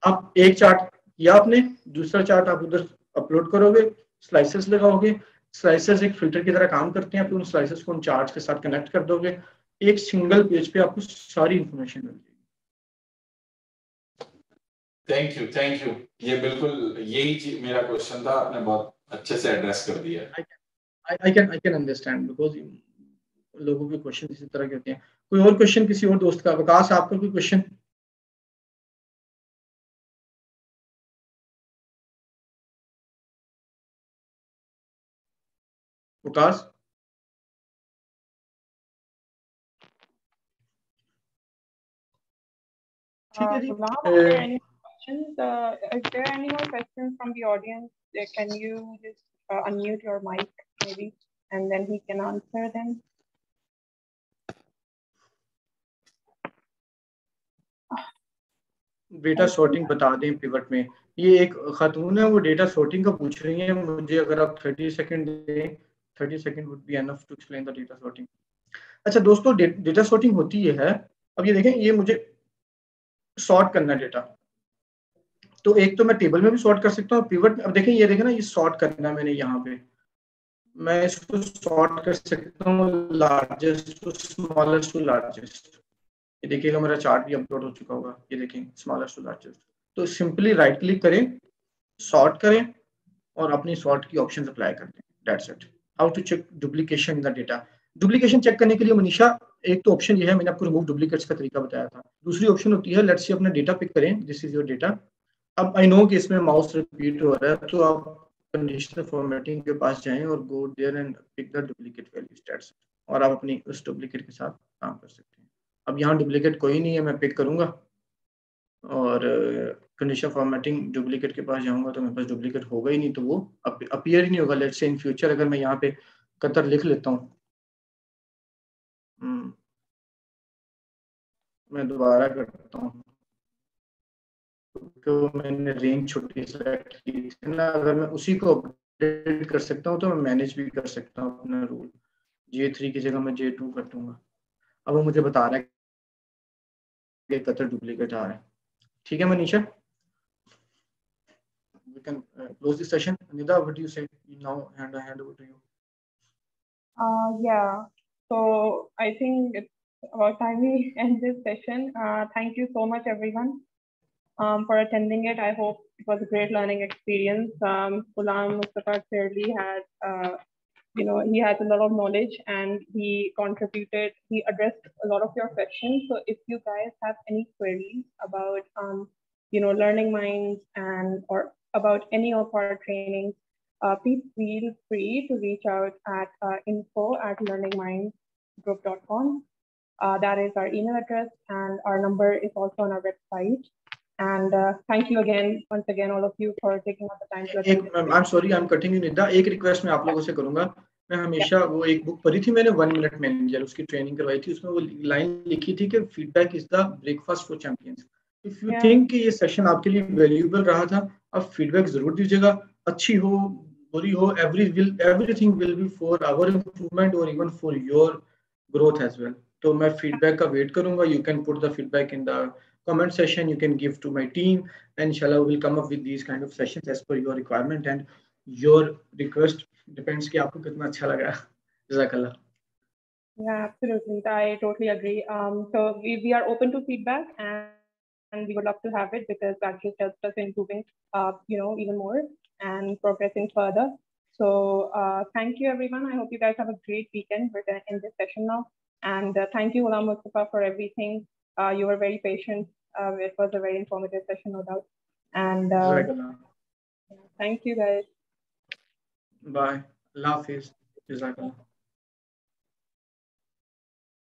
आप एक चार्ट किया आपने, दूसरा चार्ट आप उधर अपलोड करोगे, स्लाइसेस लगाओगे। स्लाइसेस एक फिल्टर की तरह काम करते हैं, फिर उन स्लाइसेस को उन चार्ट्स के साथ कनेक्ट कर दोगे, एक सिंगल पेज पे आपको सारी इंफॉर्मेशन मिल जाएगी। Thank you thank you. ये बिल्कुल यही मेरा क्वेश्चन था, आपने बहुत अच्छे से एड्रेस कर दिया है। आई कैन अंडरस्टैंड, बिकॉज लोगों के क्वेश्चन इसी तरह के होते हैं। कोई और क्वेश्चन किसी और दोस्त का? विकास आपका कोई क्वेश्चन? विकास? ठीक है जी। Ghulam, are there any questions? Is there any more questions from the audience? Can you just unmute your mic maybe, and then he can answer them? Data sorting बता दें पिवट में। ये एक खातून है, वो डेटा सॉर्टिंग का पूछ रही है मुझे। अगर आप 30 सेकंड दें, 30 second would be enough to explain the data sorting. अच्छा दोस्तों, डेटा सॉर्टिंग होती ये है। अब ये देखें, ये मुझे सॉर्ट करना है डेटा, तो एक तो मैं टेबल में भी सॉर्ट कर सकता हूँ पिवट में। अब देखें, ये देखें ना, ये सॉर्ट करना है मैंने यहाँ पे। मैं इसको सॉर्ट कर सकता हूँ largest to smallest to largest. ये देखिएगा मेरा चार्ट भी अपलोड हो चुका होगा। ये देखें, स्मॉलेस्ट टू लार्जेस्ट। तो सिंपली राइट क्लिक करें, सॉर्ट करें और अपनी सॉर्ट की ऑप्शन अप्लाई कर दें। That's it. How to check duplication in the data. Duplication check करने के लिए मनीषा, एक तो ऑप्शन ये है, मैंने आपको रिमूव डुप्लीकेट्स का तरीका बताया था। दूसरी ऑप्शन होती है, लेट्स से अपना डेटा पिक करें, दिस इज योर डेटा। अब आई नो कि इसमें माउस रिपीट हो रहा है, तो आप कंडीशनल फॉर्मेटिंग के पास जाएं और go there and pick the duplicate value states, और आप अपनी उस डुप्लीकेट के साथ काम कर सकते हैं। अब यहाँ डुप्लीकेट कोई नहीं है, मैं पिक करूंगा और कंडीशन फॉर्मेटिंग डुप्लीकेट के पास जाऊंगा तो मेरे पास डुप्लीकेट होगा ही नहीं, तो वो अपीयर ही नहीं होगा। लेट्स से इन फ्यूचर अगर मैं यहाँ पे कतर लिख लेता हूँ, मैं दोबारा करता हूँ तो मैंने रेंज छोटी सेलेक्ट की थी ना, अगर मैं उसी को अपडेट कर सकता हूँ तो मैं मैनेज भी कर सकता हूँ अपना रूल। J3 की जगह मैं J2 कर दूंगा। अब वो मुझे बता रहा है कि कतर डुप्लीकेट आ रहा है। ठीक है Manisha, we can close this session. Nida, what do you say? Now hand over to you. Yeah. So I think it's about time we end this session. Thank you so much, everyone, for attending it. I hope it was a great learning experience. Ghulam, Mustafa clearly had he has a lot of knowledge and he addressed a lot of your questions. So if you guys have any queries about, Learning Minds or about any of our trainings, please feel free to reach out at info@learningmindsgroup.com. That is our email address, and our number is also on our website. And thank you once again, all of you for taking out the time to attend. I'm sorry, I'm cutting you, Nida. एक request मैं आप लोगों से करूँगा. मैं हमेशा वो एक book पढ़ी थी मैंने 1 Minute Manager, उसकी training करवाई थी. उसमें वो line लिखी थी कि feedback is the breakfast for champions. If you think कि ये session आपके लिए valuable रहा था, आप feedback जरूर दीजिएगा. अच्छी हो, बुरी हो, everything will be for our improvement or even for your growth as well. तो मैं feedback का wait करूँगा. You can put the feedback in the comment section. You can give to my team, and inshallah we will come up with these kind of sessions as per your requirement and your request. Depends कि आपको कितना अच्छा लगा. Jazakallah. Yeah, absolutely. I totally agree. So we are open to feedback, and we would love to have it because that just helps us improving, even more and progressing further. So thank you, everyone. I hope you guys have a great weekend. We're going to end this session now. And thank you, Ghulam Mustafa, for everything. You were very patient. It was a very informative session, no doubt. And thank you, guys. Bye. Allah Hafiz. Jazakallah.